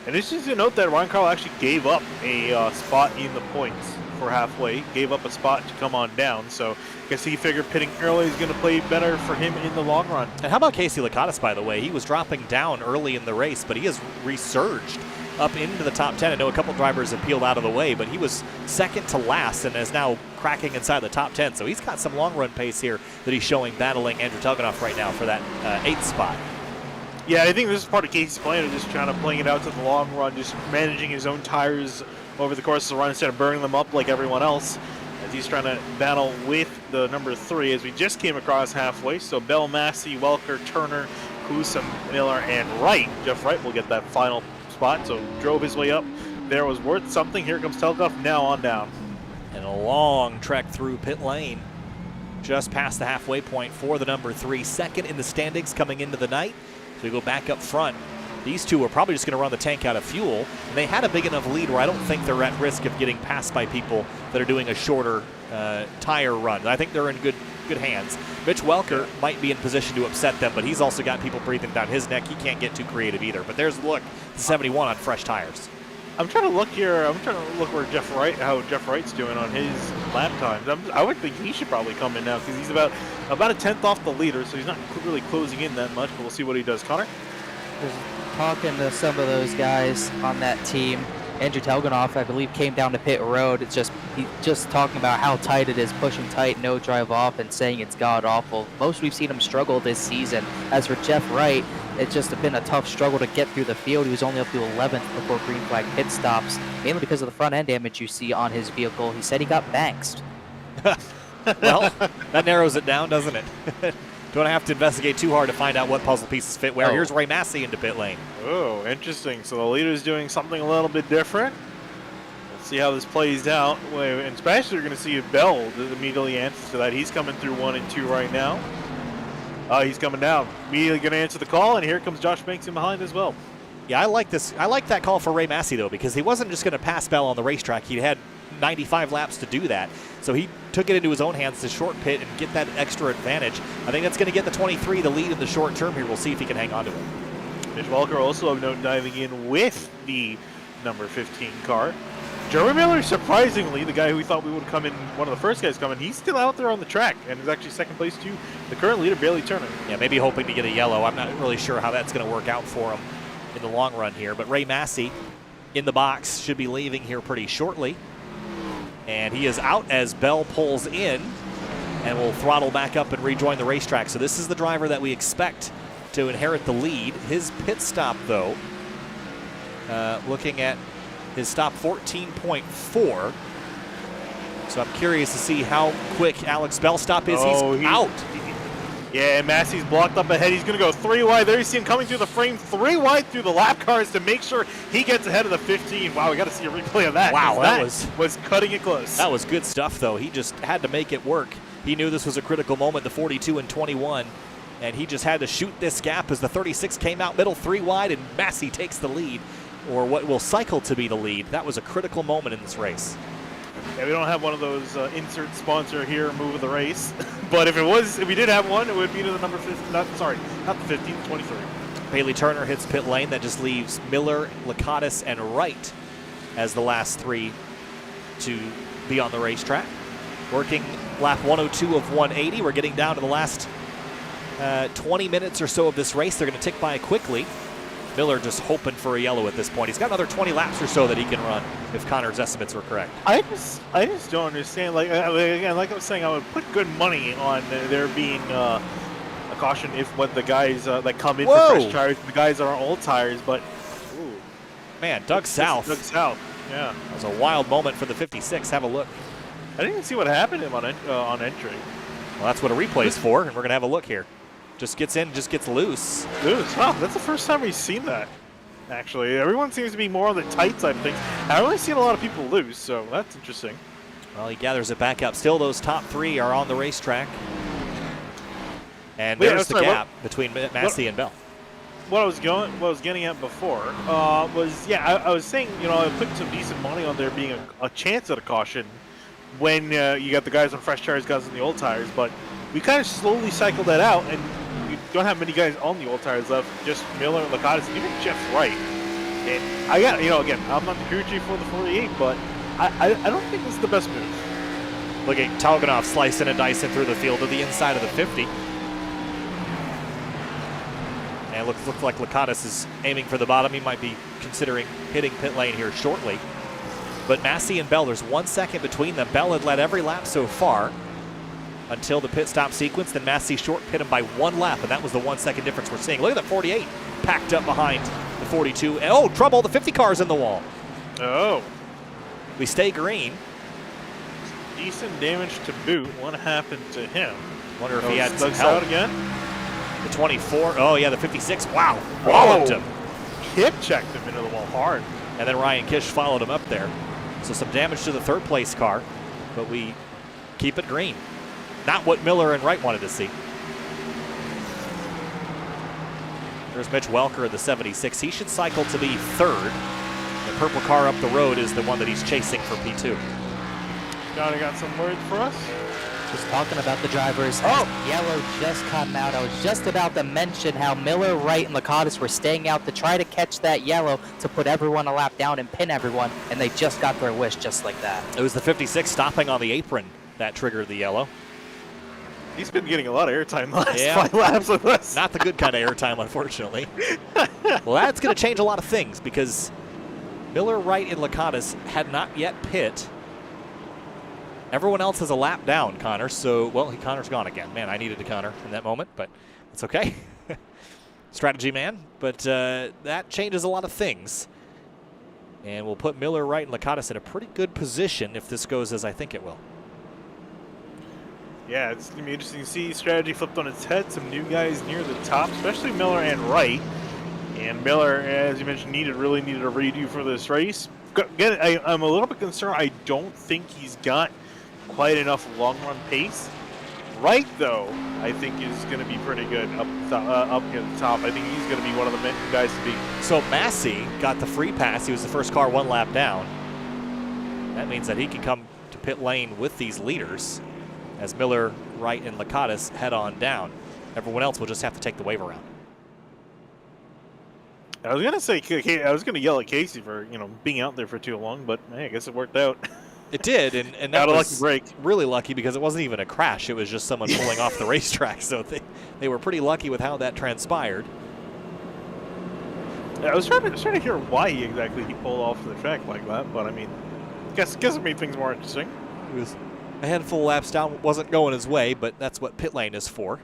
B: And it's just to note that Ryan Carl actually gave up a spot in the points for halfway, gave up a spot to come on down, so I guess he figured pitting early is going to play better for him in the long run.
A: And how about Casey Lecottus, by the way? He was dropping down early in the race, but he has resurged up into the top 10. I know a couple drivers have peeled out of the way, but he was second to last and is now cracking inside the top 10. So he's got some long run pace here that he's showing, battling Andrew Talganoff right now for that 8th spot.
B: Yeah, I think this is part of Casey's plan of just trying to playing it out to the long run, just managing his own tires over the course of the run instead of burning them up like everyone else, as he's trying to battle with the number 3 as we just came across halfway. So Bell, Massey, Welker, Turner, Calusa, Miller, and Wright. Jeff Wright will get that final spot, so drove his way up. There was worth something. Here comes Talganoff now on down.
A: And a long trek through pit lane, just past the halfway point for the number 3. Second in the standings coming into the night. So we go back up front. These two are probably just going to run the tank out of fuel. And they had a big enough lead where I don't think they're at risk of getting passed by people that are doing a shorter tire run. I think they're in good hands. Mitch Welker might be in position to upset them, but he's also got people breathing down his neck. He can't get too creative either. But there's the look, the 71 on fresh tires.
B: I'm trying to look here. I'm trying to look where how Jeff Wright's doing on his lap times. I would think he should probably come in now because he's about a 10th off the leader, so he's not really closing in that much. But we'll see what he does. Connor?
C: Talking to some of those guys on that team, Andrew Talganoff, I believe, came down to pit road. He's just talking about how tight it is, pushing tight, no drive off, and saying it's god awful. Most we've seen him struggle this season. As for Jeff Wright, it's just been a tough struggle to get through the field. He was only up to 11th before green flag pit stops, mainly because of the front end damage you see on his vehicle. He said he got banksed.
A: Well, that narrows it down, doesn't it? Don't have to investigate too hard to find out what puzzle pieces fit where. Here's Ray Massey into pit lane.
B: Oh, interesting. So the leader's doing something a little bit different. Let's see how this plays out. And especially you're going to see Bell immediately answers to that. He's coming through 1 and 2 right now. He's coming down. Immediately going to answer the call, and here comes Josh Banks in behind as well.
A: Yeah, I like this. I like that call for Ray Massey, though, because he wasn't just going to pass Bell on the racetrack. He had 95 laps to do that. So he took it into his own hands to short pit and get that extra advantage. I think that's going to get the 23 the lead in the short term here. We'll see if he can hang on to it.
B: Mitch Welker also of note diving in with the number 15 car. Jeremy Miller, surprisingly, the guy who we thought we would come in, one of the first guys coming, he's still out there on the track and is actually second place to the current leader, Bayley Turner.
A: Yeah, maybe hoping to get a yellow. I'm not really sure how that's going to work out for him in the long run here. But Ray Massey in the box should be leaving here pretty shortly. And he is out as Bell pulls in and will throttle back up and rejoin the racetrack. So this is the driver that we expect to inherit the lead. His pit stop, though, looking at his stop 14.4. So I'm curious to see how quick Alex Bell's stop is. He's out.
B: Yeah, and Massey's blocked up ahead. He's going to go 3 wide. There you see him coming through the frame, 3 wide through the lap cars to make sure he gets ahead of the 15. Wow, we got to see a replay of that.
A: Wow, that
B: was cutting it close.
A: That was good stuff, though. He just had to make it work. He knew this was a critical moment, the 42 and 21, and he just had to shoot this gap as the 36 came out middle, 3 wide, and Massey takes the lead, or what will cycle to be the lead. That was a critical moment in this race.
B: Yeah, we don't have one of those insert sponsor here, move of the race. But if we did have one, it would be to the number 15. Not the 15, the 23.
A: Bayley Turner hits pit lane. That just leaves Miller, Lecottus, and Wright as the last 3 to be on the racetrack. Working lap 102 of 180. We're getting down to the last 20 minutes or so of this race. They're going to tick by quickly. Miller just hoping for a yellow at this point. He's got another 20 laps or so that he can run if Connor's estimates were correct.
B: I just don't understand. Again, like I was saying, I would put good money on there being a caution if what the guys that come in for fresh tires, the guys are on old tires. But
A: man, Doug South.
B: Yeah,
A: that was a wild moment for the 56. Have a look.
B: I didn't even see what happened to him on entry.
A: Well, that's what a replay is for, and we're gonna have a look here. Just gets in, just gets loose.
B: Huh, that's the first time we've seen that, actually. Everyone seems to be more on the tight side of things. I haven't really seen a lot of people loose, so that's interesting.
A: Well, he gathers it back up. Still, those top 3 are on the racetrack. And there's the gap between Massey and Bell.
B: What I was getting at before I was saying, I put some decent money on there being a chance at a caution when you got the guys on fresh tires, guys on the old tires, but we kind of slowly cycled that out, and you don't have many guys on the old tires left, just Miller, Lecottus, even Jeff Wright. And I got, again, I'm not the crew chief for the 48, but I don't think this is the best move.
A: Look at Talganoff slicing and dicing through the field to the inside of the 50. And it looks like Lecottus is aiming for the bottom. He might be considering hitting pit lane here shortly. But Massey and Bell, there's 1 second between them. Bell had led every lap so far until the pit stop sequence. Then Massey short pit him by 1 lap, and that was the 1 second difference we're seeing. Look at that 48 packed up behind the 42. And oh, trouble, the 50 car's in the wall.
B: Oh.
A: We stay green.
B: Decent damage to boot. What happened to him?
A: Wonder if he had some
B: Doug's
A: help.
B: out again.
A: The 24, oh yeah, the 56, wow, walloped him.
B: Hip checked him into the wall hard.
A: And then Ryan Kish followed him up there. So some damage to the third place car, but we keep it green. Not what Miller and Wright wanted to see. There's Mitch Welker in the 76. He should cycle to be third. The purple car up the road is the one that he's chasing for P2.
B: Johnny got some words for us?
C: Just talking about the drivers.
B: Oh!
C: Yellow just come out. I was just about to mention how Miller, Wright, and Lecottus were staying out to try to catch that yellow to put everyone a lap down and pin everyone, and they just got their wish just like that.
A: It was the 56 stopping on the apron that triggered the yellow.
B: He's been getting a lot of airtime the last
A: Yeah.
B: 5 laps with us.
A: Not the good kind of airtime, unfortunately. Well, that's going to change a lot of things because Miller, Wright, and Lecottus had not yet pit. Everyone else has a lap down, Connor. So, well, Connor's gone again. Man, I needed a Connor in that moment, but it's okay. Strategy man. But that changes a lot of things. And we'll put Miller, Wright, and Lecottus in a pretty good position if this goes as I think it will.
B: Yeah, it's going to be interesting to see strategy flipped on its head. Some new guys near the top, especially Miller and Wright. And Miller, as you mentioned, really needed a redo for this race. Again, I'm a little bit concerned. I don't think he's got quite enough long-run pace. Wright, though, I think is going to be pretty good up near the top. I think he's going to be one of the guys to beat.
A: So Massey got the free pass. He was the first car 1 lap down. That means that he can come to pit lane with these leaders as Miller, Wright, and Lecottus head on down. Everyone else will just have to take the wave around.
B: I was going to say, I was going to yell at Casey for being out there for too long, but hey, I guess it worked out.
A: It did, and that
B: got a
A: was
B: lucky break.
A: Really lucky because it wasn't even a crash. It was just someone pulling off the racetrack. So they were pretty lucky with how that transpired.
B: Yeah, I was trying to hear why exactly he pulled off the track like that, but I mean, guess it made things more interesting.
A: It was a handful of laps down, wasn't going his way, but that's what pit lane is for.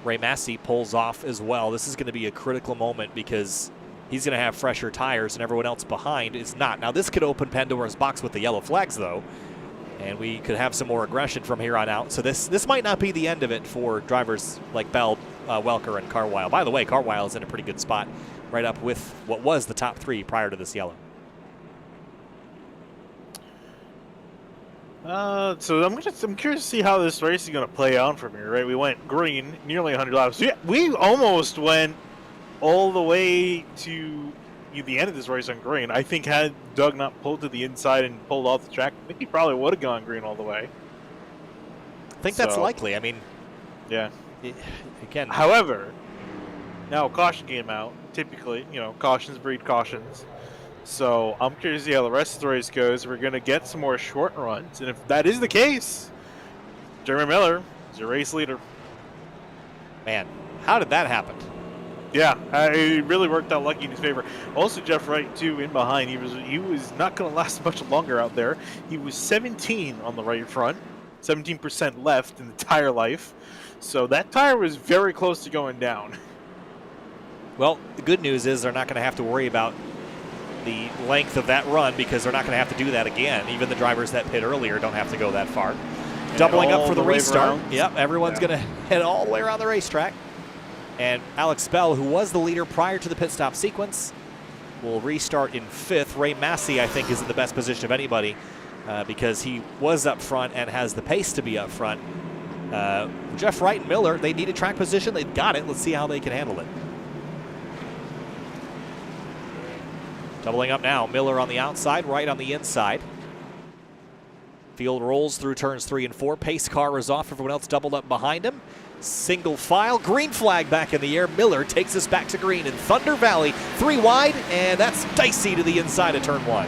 A: Ray Massey pulls off as well. This is going to be a critical moment because he's going to have fresher tires and everyone else behind is not. Now, this could open Pandora's box with the yellow flags, though, and we could have some more aggression from here on out. So this might not be the end of it for drivers like Bell, Welker, and Carwile. By the way, Carwile is in a pretty good spot right up with what was the top 3 prior to this yellow.
B: So I'm curious to see how this race is going to play out from here, right? We went green, nearly 100 laps. Yeah, we almost went all the way to the end of this race on green. I think had Doug not pulled to the inside and pulled off the track, I think he probably would have gone green all the way.
A: I think that's likely. I mean,
B: yeah.
A: Again.
B: However, now caution came out. Typically, cautions breed cautions. So I'm curious to see how the rest of the race goes. We're going to get some more short runs. And if that is the case, Jeremy Miller is your race leader.
A: Man, how did that happen?
B: Yeah, it really worked out lucky in his favor. Also, Jeff Wright, too, in behind. He was not going to last much longer out there. He was 17 on the right front, 17% left in the tire life. So that tire was very close to going down.
A: Well, the good news is they're not going to have to worry about the length of that run because they're not going to have to do that again. Even the drivers that pit earlier don't have to go that far. And doubling up for the restart. Yep, everyone's going to head all the way around the racetrack. And Alex Bell, who was the leader prior to the pit stop sequence, will restart in 5th. Ray Massey, I think, is in the best position of anybody because he was up front and has the pace to be up front. Jeff Wright and Miller, they needed track position. They've got it. Let's see how they can handle it. Doubling up now, Miller on the outside, Wright on the inside. Field rolls through turns 3 and 4. Pace car is off, everyone else doubled up behind him. Single file, green flag back in the air. Miller takes us back to green in Thunder Valley. 3 wide, and that's dicey to the inside of turn 1.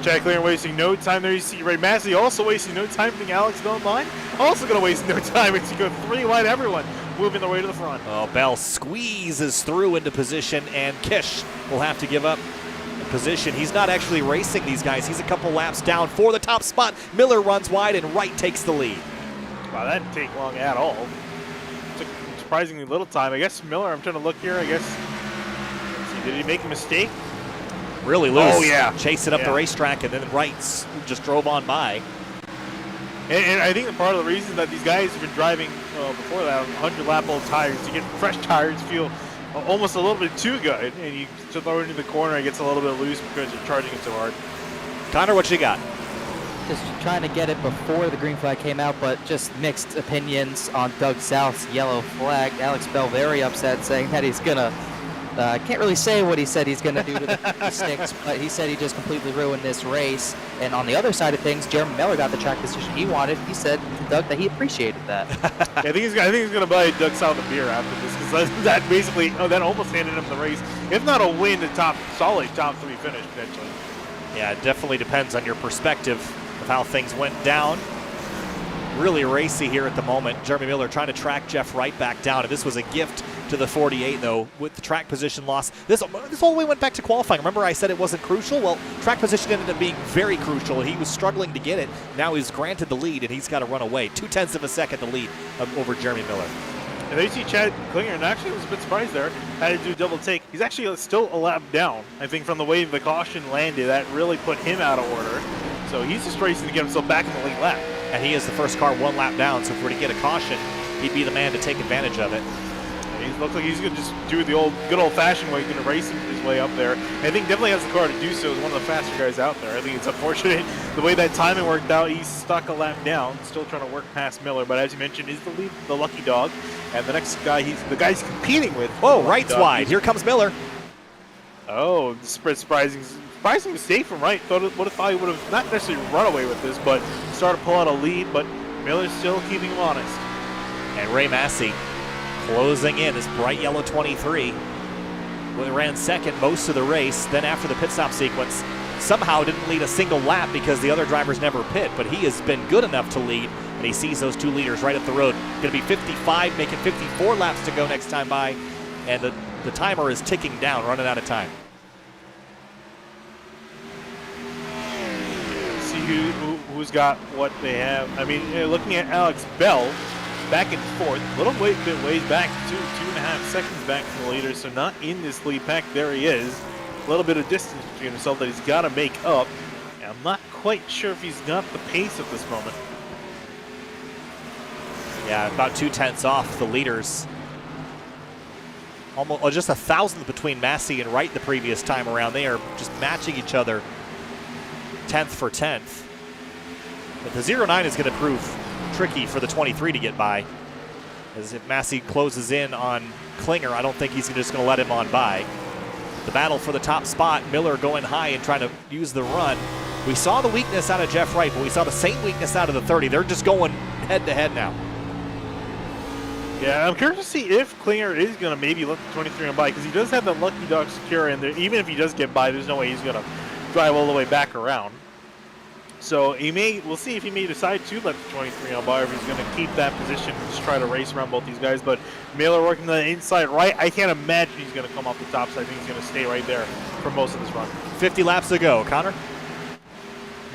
B: Jack Lear wasting no time there. You see Ray Massey also wasting no time. Think Alex going line. Also going to waste no time as you go 3 wide, everyone. moving their way to the front.
A: Oh, Bell squeezes through into position, and Kish will have to give up position. He's not actually racing these guys. He's a couple laps down for the top spot. Miller runs wide, and Wright takes the lead.
B: Wow, that didn't take long at all. Took surprisingly little time. I guess Miller, I'm trying to look here, I guess. Let's see, did he make a mistake?
A: Really loose.
B: Oh, yeah.
A: Chasing up the racetrack, and then Wright just drove on by.
B: And I think that part of the reason that these guys have been driving before that 100 lap old tires, to get fresh tires feel almost a little bit too good, and you throw it into the corner, it gets a little bit loose because you're charging it so hard.
A: Connor, what you got?
C: Just trying to get it before the green flag came out, but just mixed opinions on Doug South's yellow flag. Alex Bell very upset, saying that he's gonna, can't really say what he said he's gonna do to the sticks, but he said he just completely ruined this race. And on the other side of things, Jeremy Miller got the track position he wanted. He said to Doug that he appreciated that.
B: I think he's gonna buy Doug South a beer after this, because that basically, that almost handed him the race. If not a win, a solid top 3 finish potentially.
A: Yeah, it definitely depends on your perspective of how things went down. Really racy here at the moment. Jeremy Miller trying to track Jeff Wright back down, and this was a gift to the 48, though, with the track position loss. This all the way went back to qualifying. Remember I said it wasn't crucial? Well, track position ended up being very crucial. He was struggling to get it. Now he's granted the lead, and he's got to run away. 0.2 of a second to lead over Jeremy Miller.
B: And there you see Chad Klinger, and actually I was a bit surprised there, had to do a double take. He's actually still a lap down. I think from the way the caution landed, that really put him out of order. So he's just racing to get himself back in the lead lap.
A: And he is the first car 1 lap down, so if we're to get a caution, he'd be the man to take advantage of it.
B: He looks like he's going to just do the good old-fashioned way. He's going to race his way up there. And I think definitely has the car to do so. He's one of the faster guys out there. I think it's unfortunate the way that timing worked out. He's stuck a lap down, still trying to work past Miller. But as you mentioned, he's the lucky dog. And the next guy, the guy he's competing with.
A: Whoa, Wright's wide. Here comes Miller.
B: Oh, surprising mistake from Wright. Would have thought he would have not necessarily run away with this, but started to pull out a lead. But Miller's still keeping him honest.
A: And Ray Massey closing in, this bright yellow 23. Ran second most of the race. Then after the pit stop sequence, somehow didn't lead a single lap because the other drivers never pit, but he has been good enough to lead, and he sees those 2 leaders right up the road. Going to be 55, making 54 laps to go next time by, and the timer is ticking down, running out of time.
B: See who's got what they have. I mean, looking at Alex Bell, back and forth, a little bit ways back, 2.5 seconds back from the leader, so not in this lead pack. There he is. A little bit of distance between himself that he's got to make up. And I'm not quite sure if he's got the pace at this moment.
A: Yeah, about 0.2 off the leaders. Almost just 1,000th between Massey and Wright the previous time around. They are just matching each other 10th for 10th. But the 0.9 is going to prove tricky for the 23 to get by, as if Massey closes in on Klinger, I don't think he's just going to let him on by. The battle for the top spot, Miller going high and trying to use the run. We saw the weakness out of Jeff Wright, but we saw the same weakness out of the 30. They're just going head to head now.
B: Yeah, I'm curious to see if Klinger is going to maybe let the 23 on by, because he does have the lucky dog secure in there. Even if he does get by, there's no way he's going to drive all the way back around. So we'll see if he may decide to let the 23 on by, or if he's going to keep that position and just try to race around both these guys. But Miller working the inside right, I can't imagine he's going to come off the top, so I think he's going to stay right there for most of this run.
A: 50 laps to go. Connor?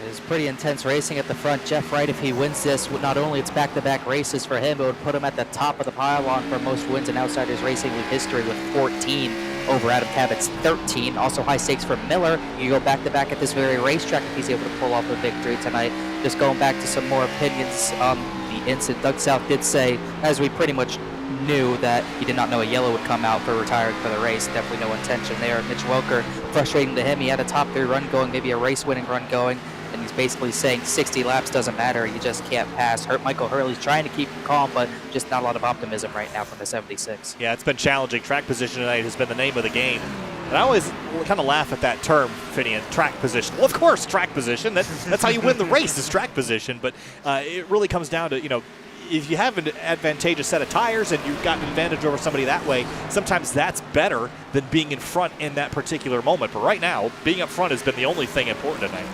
C: It's pretty intense racing at the front. Jeff Wright, if he wins this, not only it's back-to-back races for him, it would put him at the top of the pylon for most wins in Outsiders Racing League history with 14 over Adam Cabot's 13. Also high stakes for Miller. You go back-to-back at this very racetrack if he's able to pull off a victory tonight. Just going back to some more opinions on the incident, Doug South did say, as we pretty much knew, that he did not know a yellow would come out for retiring for the race. Definitely no intention there. Mitch Welker, frustrating to him. He had a top 3 run going, maybe a race-winning run going, and he's basically saying 60 laps doesn't matter. You just can't pass. Michael Hurley's trying to keep him calm, but just not a lot of optimism right now from the 76.
A: Yeah, it's been challenging. Track position tonight has been the name of the game. And I always kind of laugh at that term, Finian, track position. Well, of course, track position. That's how you win the race, is track position. But it really comes down to, if you have an advantageous set of tires and you've got an advantage over somebody that way, sometimes that's better than being in front in that particular moment. But right now, being up front has been the only thing important tonight.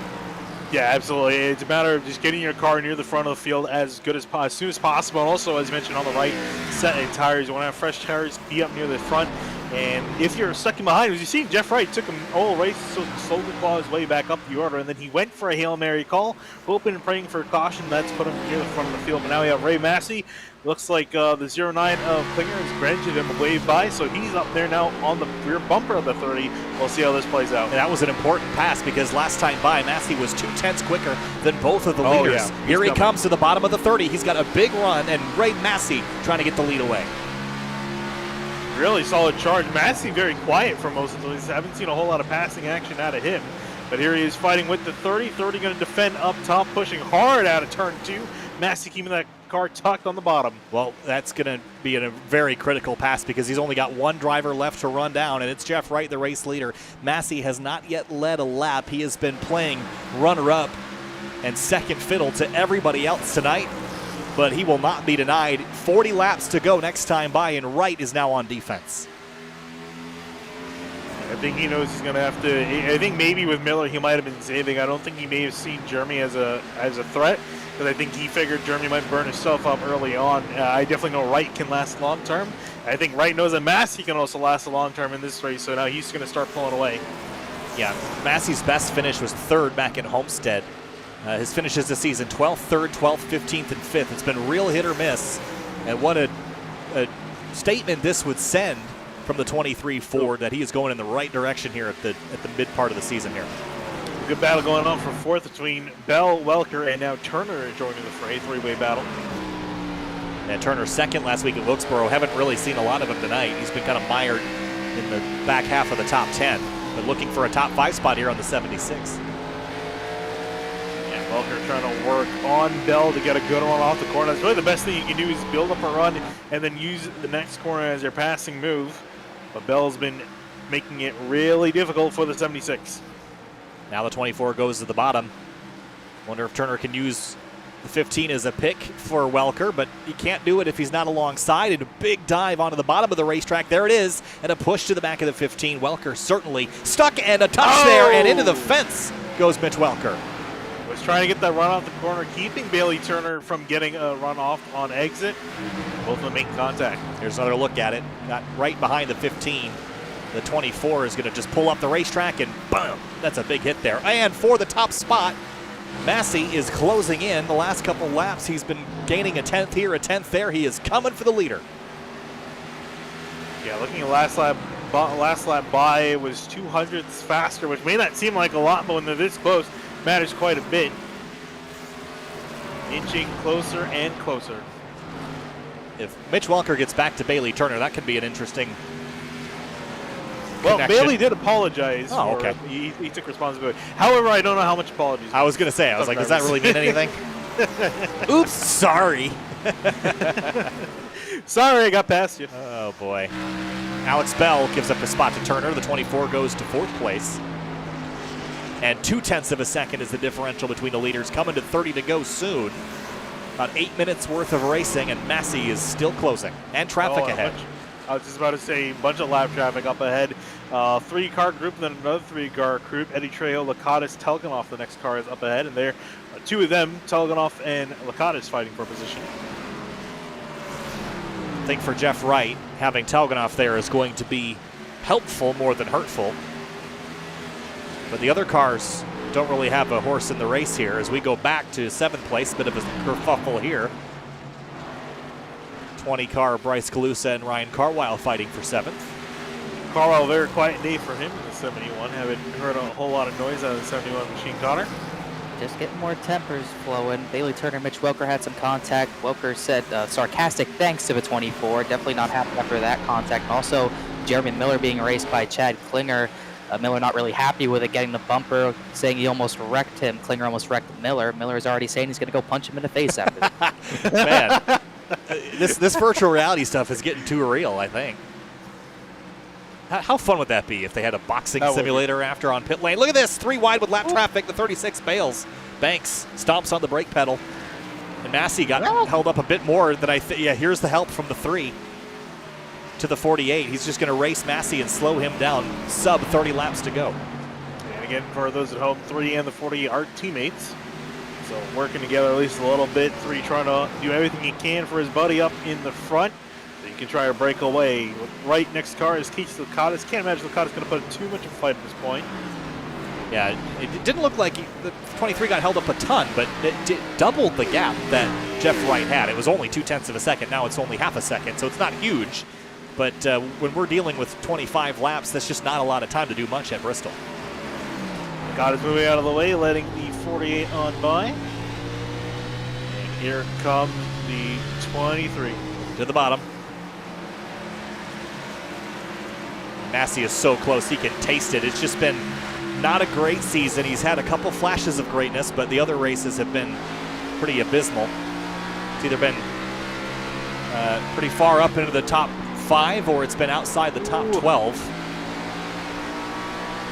B: Yeah, absolutely. It's a matter of just getting your car near the front of the field as soon as possible. And also, as you mentioned on the right, setting tires. You want to have fresh tires, be up near the front. And if you're stuck in behind, as you see, Jeff Wright took him all race, so slowly claw his way back up the order, and then he went for a Hail Mary call, hoping and praying for caution. That's put him near the front of the field. But now we have Ray Massey. Looks like the 09 of Klinger has granted him a wave by, so he's up there now on the rear bumper of the 30. We'll see how this plays out.
A: And that was an important pass because last time by, Massey was 2/10 quicker than both of the leaders.
B: Yeah.
A: Here he comes to the bottom of the 30. He's got a big run, and Ray Massey trying to get the lead away.
B: Really solid charge. Massey very quiet for most of those. I haven't seen a whole lot of passing action out of him. But here he is fighting with the 30. 30 going to defend up top, pushing hard out of turn 2. Massey keeping that car tucked on the bottom.
A: Well, that's going to be a very critical pass because he's only got one driver left to run down, and it's Jeff Wright, the race leader. Massey has not yet led a lap. He has been playing runner-up and second fiddle to everybody else tonight, but he will not be denied. 40 laps to go next time by, and Wright is now on defense.
B: I think he knows he's going to have to. I think maybe with Miller he might have been saving. I don't think he may have seen Jeremy as a threat, because I think he figured Jeremy might burn himself up early on. I definitely know Wright can last long term. I think Wright knows that Massey can also last a long term in this race, so now he's going to start pulling away.
A: Yeah, Massey's best finish was third back at Homestead. His finishes this season, 12th, 3rd, 12th, 15th, and 5th. It's been real hit or miss. And what a statement this would send from the 23 Ford that he is going in the right direction here at the mid part of the season here.
B: Good battle going on for 4th between Bell, Welker, and now Turner joining the fray. Three-way battle.
A: And Turner second last week at Wilkesboro. Haven't really seen a lot of him tonight. He's been kind of mired in the back half of the top 10, but looking for a top 5 spot here on the 76.
B: Welker trying to work on Bell to get a good one off the corner. That's really the best thing you can do is build up a run and then use the next corner as your passing move. But Bell's been making it really difficult for the 76.
A: Now the 24 goes to the bottom. Wonder if Turner can use the 15 as a pick for Welker, but he can't do it if he's not alongside. And a big dive onto the bottom of the racetrack. There it is, and a push to the back of the 15. Welker certainly stuck, and a touch there, and into the fence goes Mitch Welker.
B: Was trying to get that run off the corner, keeping Bayley Turner from getting a run off on exit. Both of them making contact.
A: Here's another look at it. Got right behind the 15. The 24 is going to just pull up the racetrack, and boom, that's a big hit there. And for the top spot, Massey is closing in. The last couple laps, he's been gaining a 10th here, a 10th there. He is coming for the leader.
B: Yeah, looking at last lap by, it was 200ths faster, which may not seem like a lot, but when they're this close, matters quite a bit. Inching closer and closer.
A: If Mitch Welker gets back to Bayley Turner, that could be an interesting
B: Well,
A: connection.
B: Bayley did apologize.
A: Oh, okay.
B: He took responsibility. However, I don't know how much apologies.
A: I was going to say, I was like, does that really mean anything? Oops, sorry.
B: Sorry, I got past you.
A: Oh, boy. Alex Bell gives up a spot to Turner. The 24 goes to 4th place. And 0.2 of a second is the differential between the leaders. Coming to 30 to go soon. About 8 minutes worth of racing, and Massey is still closing. And traffic ahead.
B: I was just about to say, a bunch of lap traffic up ahead. 3-car group, then another 3-car group. Eddie Trejo, Lecottus, Talganoff, the next car is up ahead. And there, 2 of them, Talganoff and Lecottus, fighting for position.
A: I think for Jeff Wright, having Talganoff there is going to be helpful more than hurtful. But the other cars don't really have a horse in the race here as we go back to 7th place. Bit of a kerfuffle here. 20-car Bryce Calusa and Ryan Carwile fighting for 7th.
B: Carwile, very quiet day for him in the 71. Haven't heard a whole lot of noise out of the 71 machine, Connor.
C: Just getting more tempers flowing. Bayley Turner, Mitch Welker had some contact. Welker said sarcastic thanks to the 24. Definitely not happy after that contact. And also, Jeremy Miller being raced by Chad Klinger. Miller not really happy with it, getting the bumper, saying he almost wrecked him. Klinger almost wrecked Miller. Miller is already saying he's going to go punch him in the face after that.
A: Man, this virtual reality stuff is getting too real, I think. How fun would that be if they had a boxing simulator after on pit lane? Look at this, 3 wide with lap traffic. The 36 bails. Banks stomps on the brake pedal. And Massey got held up a bit more than I think. Yeah, here's the help from the 3 to the 48. He's just going to race Massey and slow him down. Sub 30 laps to go.
B: And again, for those at home, 3 and the 48 are teammates. So working together at least a little bit. 3 trying to do everything he can for his buddy up in the front. So you can try to break away. Right next car is Lecottus. Can't imagine Lecottus going to put too much of a fight at this point.
A: Yeah, it didn't look like the 23 got held up a ton, but it doubled the gap that Jeff Wright had. It was only 0.2 of a second. Now it's only half a second, so it's not huge. But when we're dealing with 25 laps, that's just not a lot of time to do much at Bristol.
B: Lecottus moving out of the way, letting the 48 on by. And here comes the 23.
A: To the bottom. Massey is so close, he can taste it. It's just been not a great season. He's had a couple flashes of greatness, but the other races have been pretty abysmal. It's either been pretty far up into the top 5 or it's been outside the top 12.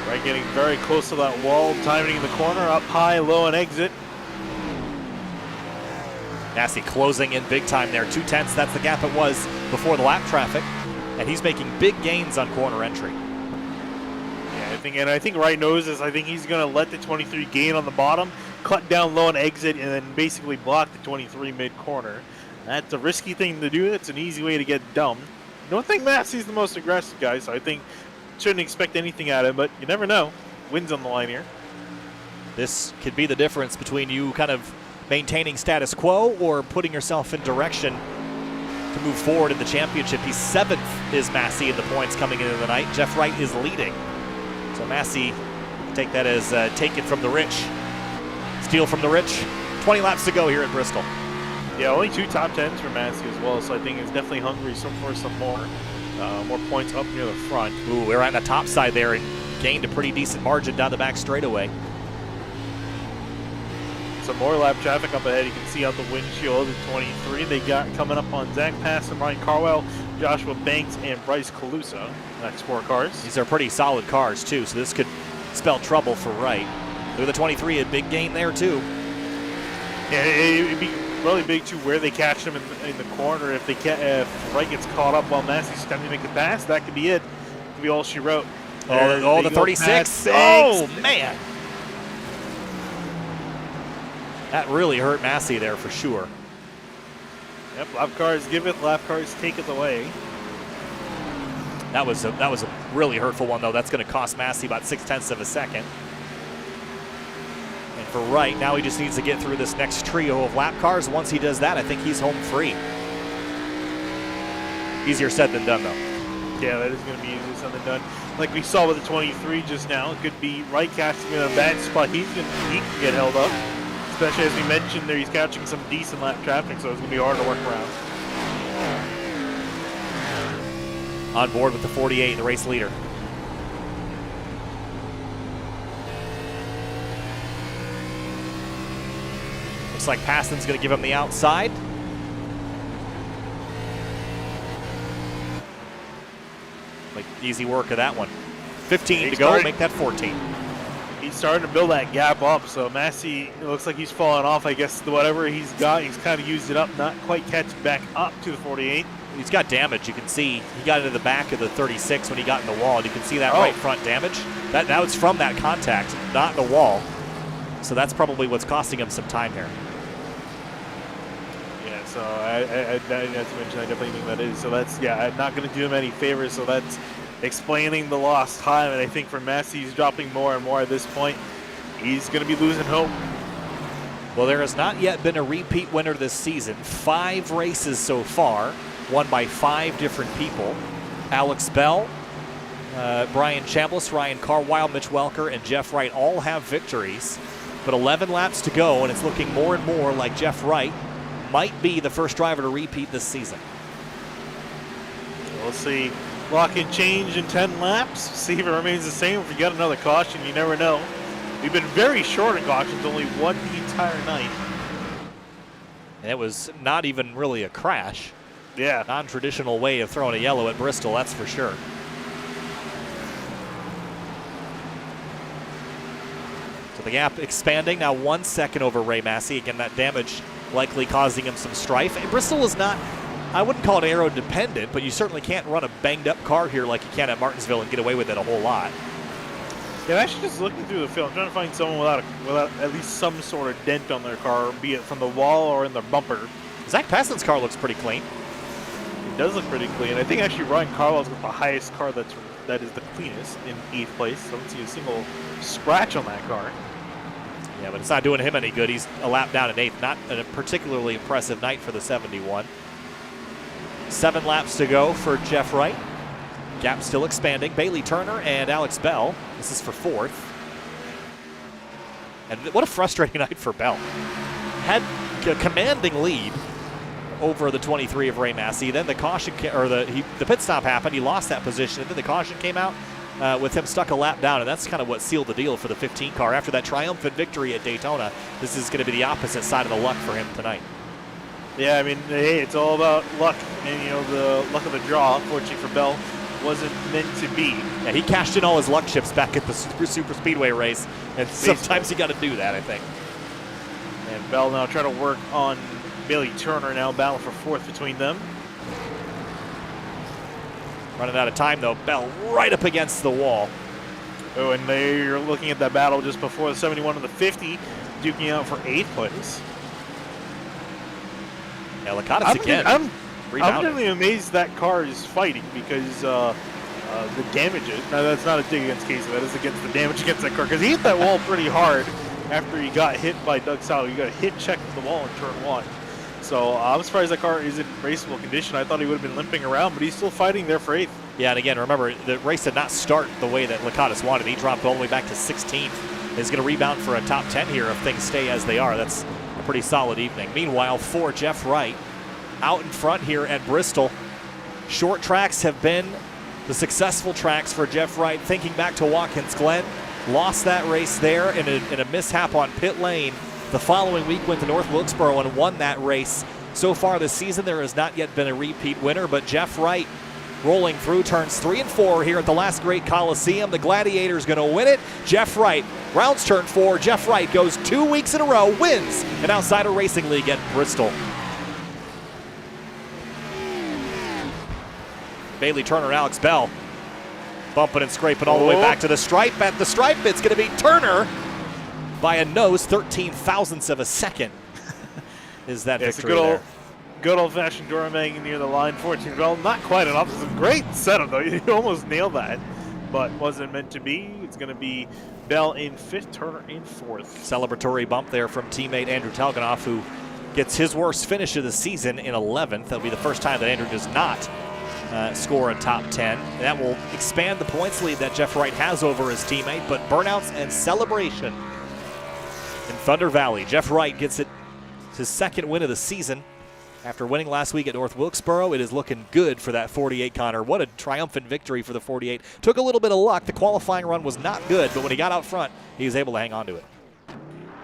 B: Right, getting very close to that wall, timing in the corner, up high, low, and exit.
A: Massey closing in big time there. 0.2, that's the gap it was before the lap traffic. And he's making big gains on corner entry.
B: I think Wright knows this. I think he's going to let the 23 gain on the bottom, cut down low and exit, and then basically block the 23 mid-corner. That's a risky thing to do. It's an easy way to get done. I don't think Massey's the most aggressive guy, so I think shouldn't expect anything out of him, but you never know. Wins on the line here.
A: This could be the difference between you kind of maintaining status quo or putting yourself in direction to move forward in the championship. He's 7th is Massey in the points coming into the night. Jeff Wright is leading. So Massey, take that as taken from the rich. Steal from the rich. 20 laps to go here at Bristol.
B: Yeah, only 2 top 10s for Massey as well, so I think he's definitely hungry for some more points up near the front.
A: Ooh, we're on the top side there and gained a pretty decent margin down the back straightaway.
B: Some more lap traffic up ahead. You can see out the windshield at 23. They got coming up on Zach Pass and Ryan Carwell, Joshua Banks, and Bryce Calusa. Next 4 cars.
A: These are pretty solid cars, too, so this could spell trouble for Wright. Look at the 23, a big gain there, too.
B: Yeah, it'd be really big, too, where they catch him in the corner. If Wright gets caught up while Massey's trying to make the pass, that could be it. Could be all she wrote.
A: Oh, the 36. Oh, man. That really hurt Massey there for sure.
B: Yep, lap cars give it, lap cars take it away.
A: That was a really hurtful one, though. That's going to cost Massey about 0.6 of a second. And for Wright, now he just needs to get through this next trio of lap cars. Once he does that, I think he's home free. Easier said than done, though.
B: Yeah, that is going to be easier said than done. Like we saw with the 23 just now, it could be Wright catching in a bad spot. He can get held up. Especially as we mentioned there, he's catching some decent lap traffic, so it's going to be hard to work around.
A: On board with the 48, the race leader. Looks like Paston's going to give him the outside. Like easy work of that one. 15 to go, make that 14.
B: He's starting to build that gap up, so Massey, it looks like he's falling off. I guess whatever he's got, he's kind of used it up, not quite catching back up to the 48.
A: He's got damage. You can see he got into the back of the 36 when he got in the wall. And you can see that right front damage. That now it's from that contact, not the wall. So that's probably what's costing him some time here.
B: Yeah, so I definitely think that is. So that's, yeah, not going to do him any favors. So that's explaining the lost time. And I think for Massey, he's dropping more and more at this point. He's going to be losing hope.
A: Well, there has not yet been a repeat winner this season. 5 races so far, won by 5 different people. Alex Bell, Brian Chambliss, Ryan Carwile, Mitch Welker, and Jeff Wright all have victories. But 11 laps to go, and it's looking more and more like Jeff Wright might be the first driver to repeat this season.
B: We'll see. Lock and change in 10 laps. See if it remains the same. If we get another caution, you never know. We've been very short in cautions, only one the entire night.
A: And it was not even really a crash.
B: Yeah.
A: Non-traditional way of throwing a yellow at Bristol, that's for sure. So the gap expanding, now 1 second over Ray Massey. Again, that damage likely causing him some strife. And Bristol is not, I wouldn't call it aero dependent, but you certainly can't run a banged up car here like you can at Martinsville and get away with it a whole lot.
B: Yeah, I'm actually just looking through the field. I'm trying to find someone without at least some sort of dent on their car, be it from the wall or in their bumper.
A: Zach Passan's car looks pretty clean.
B: It does look pretty clean. I think actually Ryan Carwell's got the highest car that is the cleanest in 8th place. I don't see a single scratch on that car.
A: Yeah, but it's not doing him any good. He's a lap down in 8th. Not a particularly impressive night for the 71. 7 laps to go for Jeff Wright. Gap still expanding. Bayley Turner and Alex Bell. This is for 4th. And what a frustrating night for Bell. Had a commanding lead over the 23 of Ray Massey. Then the caution, the pit stop happened. He lost that position, and then the caution came out with him stuck a lap down, and that's kind of what sealed the deal for the 15 car. After that triumphant victory at Daytona, this is going to be the opposite side of the luck for him tonight.
B: Yeah, I mean, hey, it's all about luck, and the luck of the draw, fortunately for Bell, wasn't meant to be.
A: Yeah, he cashed in all his luck chips back at the Super Speedway race, and sometimes you got to do that, I think.
B: And Bell now trying to work on Bayley Turner, now battle for 4th between them.
A: Running out of time, though. Bell right up against the wall.
B: Oh, and you're looking at that battle just before the 71 and the 50, duking out for 8th place.
A: Yeah, Lecottus again.
B: I'm really amazed that car is fighting because the damages. Now, that's not a dig against Casey. That is against the damage against that car because he hit that wall pretty hard after he got hit by Doug Sauer. He got a hit check with the wall in turn 1. So I'm surprised that car is in raceable condition. I thought he would have been limping around, but he's still fighting there for 8th.
A: Yeah, and again, remember, the race did not start the way that Lecottus wanted. He dropped all the way back to 16th. He's going to rebound for a top 10 here if things stay as they are. That's a pretty solid evening. Meanwhile, for Jeff Wright, out in front here at Bristol. Short tracks have been the successful tracks for Jeff Wright. Thinking back to Watkins Glen, lost that race there in a mishap on pit lane. The following week went to North Wilkesboro and won that race. So far this season, there has not yet been a repeat winner, but Jeff Wright rolling through turns 3 and 4 here at the last great Coliseum. The Gladiator's going to win it. Jeff Wright rounds turn 4. Jeff Wright goes 2 weeks in a row, wins an Outsider Racing League at Bristol. Bayley Turner, Alex Bell bumping and scraping all the way back to the stripe. At the stripe, it's going to be Turner by a nose, 13 thousandths of a second is that victory there.
B: Good old-fashioned Duramac near the line, 14 Bell. Not quite enough. It's a great setup, though. You almost nailed that, but wasn't meant to be. It's going to be Bell in 5th, Turner in 4th. Celebratory
A: bump there from teammate Andrew Talganoff, who gets his worst finish of the season in 11th. That'll be the first time that Andrew does not score a top 10. And that will expand the points lead that Jeff Wright has over his teammate, but burnouts and celebration in Thunder Valley. Jeff Wright gets it his 2nd win of the season. After winning last week at North Wilkesboro, it is looking good for that 48, Connor. What a triumphant victory for the 48. Took a little bit of luck. The qualifying run was not good, but when he got out front, he was able to hang on to it.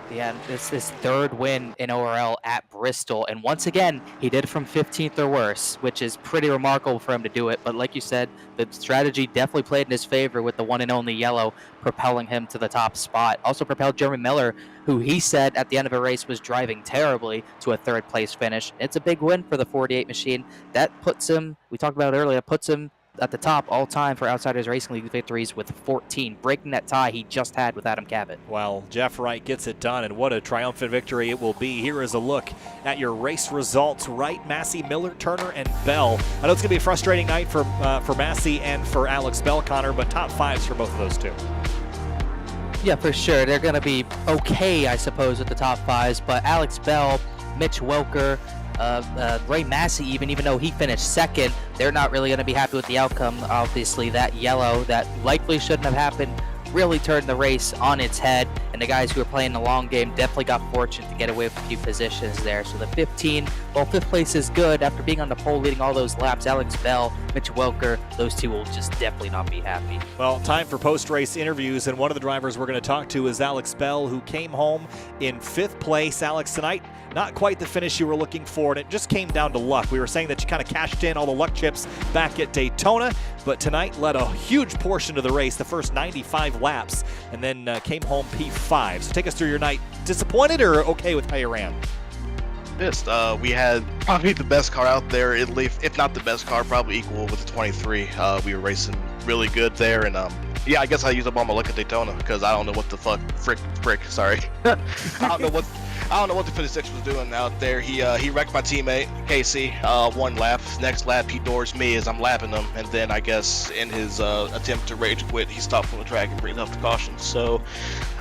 C: Yeah, it's his 3rd win in ORL at Bristol. And once again, he did it from 15th or worse, which is pretty remarkable for him to do it. But like you said, the strategy definitely played in his favor with the one and only yellow propelling him to the top spot. Also propelled Jeremy Miller, who he said at the end of a race was driving terribly, to a 3rd place finish. It's a big win for the 48 machine. That puts him, we talked about it earlier, puts him at the top all time for Outsiders Racing League victories with 14, breaking that tie he just had with Adam Cabot.
A: Well, Jeff Wright gets it done, and what a triumphant victory it will be. Here is a look at your race results. Wright, Massey, Miller, Turner, and Bell. I know it's going to be a frustrating night for Massey and for Alex Bell, Connor, but top 5s for both of those two.
C: Yeah, for sure. They're going to be okay, I suppose, with the top 5s, but Alex Bell, Mitch Welker, Ray Massey, even though he finished 2nd, they're not really going to be happy with the outcome. Obviously, that yellow that likely shouldn't have happened really turned the race on its head, and the guys who were playing the long game definitely got fortunate to get away with a few positions there. So the 15, well, 5th place is good after being on the pole leading all those laps. Alex Bell, Mitch Welker, those two will just definitely not be happy.
A: Well, time for post-race interviews, and one of the drivers we're going to talk to is Alex Bell, who came home in 5th place. Alex, tonight, not quite the finish you were looking for, and it just came down to luck. We were saying that you kind of cashed in all the luck chips back at Daytona, but tonight led a huge portion of the race, the first 95 laps, and then came home P5. So take us through your night. Disappointed or okay with how you ran?
D: Pissed. We had probably the best car out there, if not the best car, probably equal with the 23. We were racing really good there, and Yeah, I guess I used up all my luck at Daytona because I don't know what the frick. Sorry, I don't know what the 56 was doing out there. He wrecked my teammate Casey. One lap. Next lap he doors me as I'm lapping him, and then I guess in his attempt to rage quit, he stopped on the track and breathed off the caution. So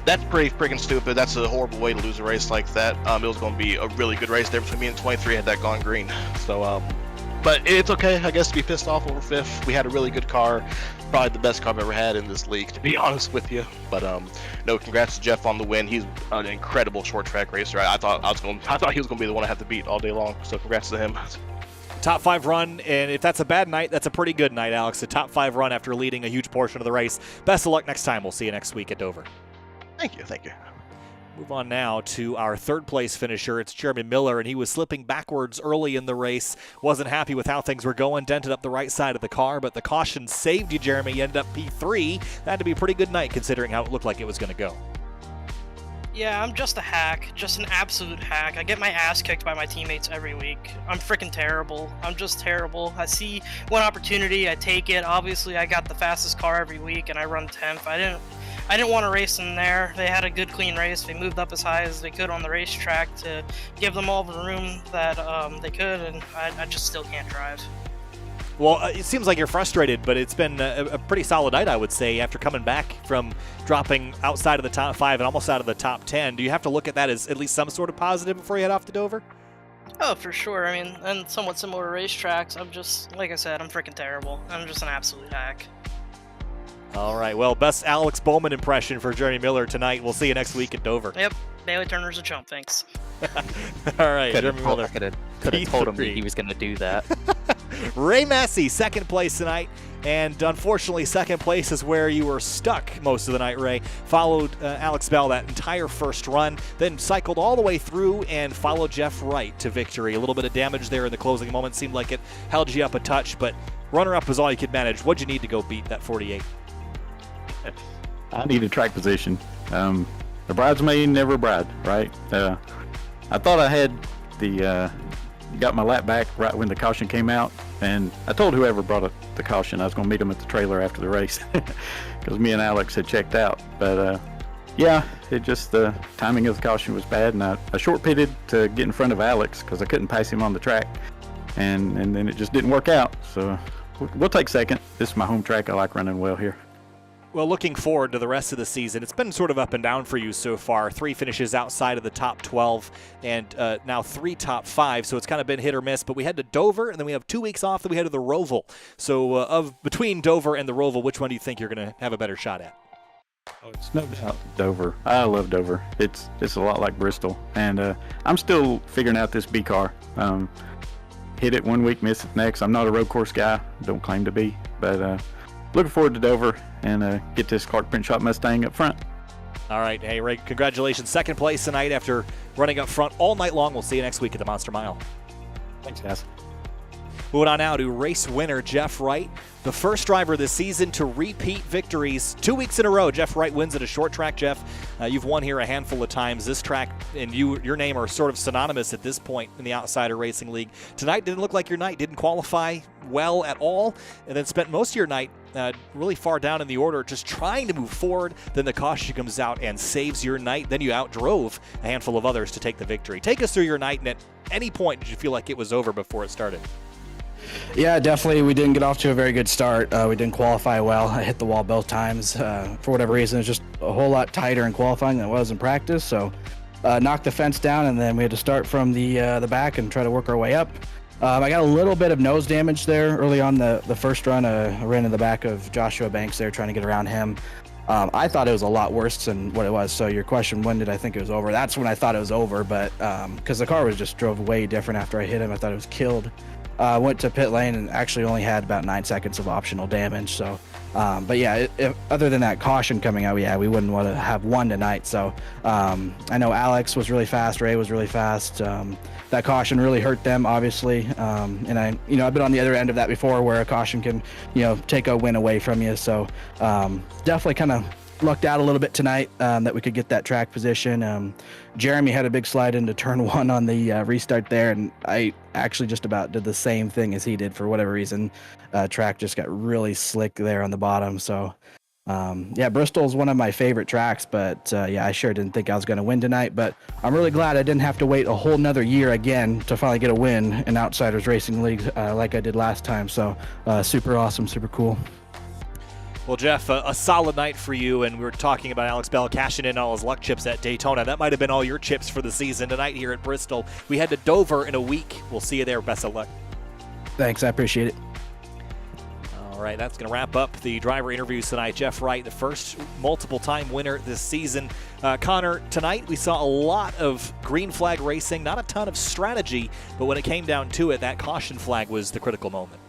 D: that's pretty freaking stupid. That's a horrible way to lose a race like that. It was going to be a really good race there between me and 23 had that gone green. So but it's okay, I guess, to be pissed off over fifth. We had a really good car, probably the best car I've ever had in this league, to be honest with you. But no, congrats to Jeff on the win. He's an incredible short track racer. I thought he was going to be the one I have to beat all day long. So congrats to him.
A: Top 5 run, and if that's a bad night, that's a pretty good night, Alex. A top 5 run after leading a huge portion of the race. Best of luck next time. We'll see you next week at Dover.
D: Thank you.
A: Move on now to our third place finisher. It's Jeremy Miller, and he was slipping backwards early in the race. Wasn't happy with how things were going, dented up the right side of the car, but the caution saved you, Jeremy. You ended up P3. That had to be a pretty good night considering how it looked like it was going to go.
E: Yeah, I'm just a hack, just an absolute hack. I get my ass kicked by my teammates every week. I'm freaking terrible. I'm just terrible. I see one opportunity, I take it. Obviously, I got the fastest car every week, and I run 10th. I didn't want to race them there. They had a good, clean race. They moved up as high as they could on the racetrack to give them all the room that they could, and I just still can't drive.
A: Well, it seems like you're frustrated, but it's been a pretty solid night, I would say, after coming back from dropping outside of the top 5 and almost out of the top 10. Do you have to look at that as at least some sort of positive before you head off to Dover?
E: Oh, for sure. I mean, and somewhat similar racetracks. I'm just, like I said, I'm freaking terrible. I'm just an absolute hack.
A: All right, well, best Alex Bowman impression for Jeremy Miller tonight. We'll see you next week at Dover.
E: Yep, Bayley Turner's a chump, thanks.
A: All right, Jeremy Miller.
C: Could have told him he was going to do that.
A: Ray Massey, second place tonight, and unfortunately, second place is where you were stuck most of the night, Ray. Followed Alex Bell that entire first run, then cycled all the way through and followed Jeff Wright to victory. A little bit of damage there in the closing moment. Seemed like it held you up a touch, but runner-up was all you could manage. What'd you need to go beat that 48?
F: I needed track position. The bridesmaid never bride, right? I thought I had got my lap back right when the caution came out, and I told whoever brought the caution I was going to meet them at the trailer after the race because me and Alex had checked out. But yeah, it just the timing of the caution was bad, and I short pitted to get in front of Alex because I couldn't pass him on the track, and then it just didn't work out. So we'll take second. This is my home track. I like running well here.
A: Well, looking forward to the rest of the season, it's been sort of up and down for you so far. 3 finishes outside of the top 12 and now 3 top 5, so it's kind of been hit or miss. But we head to Dover, and then we have 2 weeks off, then we head to the Roval. So between Dover and the Roval, which one do you think you're going to have a better shot at?
F: Oh, it's no doubt Dover. I love Dover. It's a lot like Bristol. And I'm still figuring out this B car. Hit it one week, miss it next. I'm not a road course guy. Don't claim to be. But looking forward to Dover and get this Clark Print Shop Mustang up front.
A: All right. Hey, Ray, congratulations. Second place tonight after running up front all night long. We'll see you next week at the Monster Mile.
F: Thanks, guys.
A: Moving on now to race winner Jeff Wright, the first driver this season to repeat victories 2 weeks in a row. Jeff Wright wins at a short track. Jeff, you've won here a handful of times. This track and your name are sort of synonymous at this point in the Outsider Racing League. Tonight didn't look like your night, didn't qualify well at all, and then spent most of your night really far down in the order just trying to move forward. Then the caution comes out and saves your night. Then you outdrove a handful of others to take the victory. Take us through your night, and at any point did you feel like it was over before it started?
G: Yeah, definitely. We didn't get off to a very good start. We didn't qualify well. I hit the wall both times. For whatever reason, it was just a whole lot tighter in qualifying than it was in practice. So knocked the fence down, and then we had to start from the back and try to work our way up. I got a little bit of nose damage there early on the first run. I ran in the back of Joshua Banks there trying to get around him. I thought it was a lot worse than what it was. So your question, when did I think it was over? That's when I thought it was over, but because the car just drove way different after I hit him. I thought it was killed. Went to pit lane and actually only had about 9 seconds of optional damage. So, but yeah, other than that caution coming out, yeah, we wouldn't want to have one tonight. So I know Alex was really fast, Ray was really fast. That caution really hurt them, obviously. And I've been on the other end of that before, where a caution can, take a win away from you. So definitely kind of lucked out a little bit tonight that we could get that track position. Jeremy had a big slide into turn 1 on the restart there, and I actually just about did the same thing as he did. For whatever reason, track just got really slick there on the bottom. So Yeah, Bristol is one of my favorite tracks, but yeah, I sure didn't think I was going to win tonight. But I'm really glad I didn't have to wait a whole nother year again to finally get a win in Outsiders Racing League like I did last time. So super awesome, super cool.
A: Well, Jeff, a solid night for you, and we were talking about Alex Bell cashing in all his luck chips at Daytona. That might have been all your chips for the season tonight here at Bristol. We head to Dover in a week. We'll see you there. Best of luck.
G: Thanks, I appreciate it.
A: All right, that's going to wrap up the driver interviews tonight. Jeff Wright, the first multiple-time winner this season. Connor, tonight we saw a lot of green flag racing, not a ton of strategy, but when it came down to it, that caution flag was the critical moment.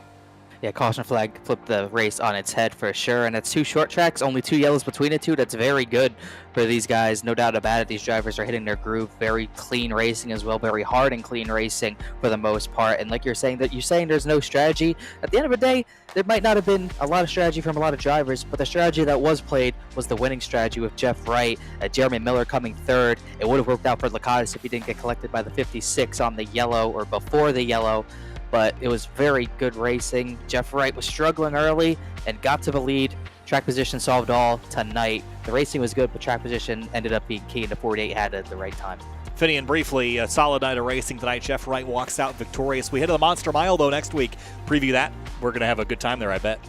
C: Yeah, caution flag flipped the race on its head for sure, and it's 2 short tracks, only 2 yellows between the 2. That's very good for these guys, no doubt about it. These drivers are hitting their groove, very clean racing as well, very hard and clean racing for the most part. And like you're saying there's no strategy. At the end of the day, there might not have been a lot of strategy from a lot of drivers, but the strategy that was played was the winning strategy with Jeff Wright, Jeremy Miller coming 3rd. It would have worked out for Lecottus if he didn't get collected by the 56 on the yellow or before the yellow. But it was very good racing. Jeff Wright was struggling early and got to the lead. Track position solved all tonight. The racing was good, but track position ended up being key, and the 48 had it at the right time.
A: Finian, briefly, a solid night of racing tonight. Jeff Wright walks out victorious. We head to the Monster Mile, though, next week. Preview that. We're going to have a good time there, I bet.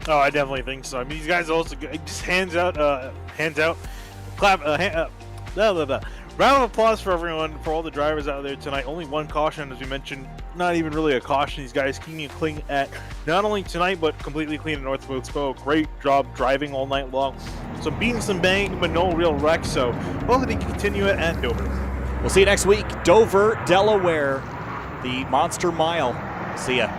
B: Oh, I definitely think so. I mean, these guys also just hands out, clap, blah, blah, blah. Round of applause for everyone, for all the drivers out there tonight. Only 1 caution, as we mentioned. Not even really a caution. These guys keeping it clean at not only tonight, but completely clean at North Wilkesboro. Great job driving all night long. Some beating, some bang, but no real wrecks. So hopefully they can continue it at Dover.
A: We'll see you next week. Dover, Delaware, the Monster Mile. See ya.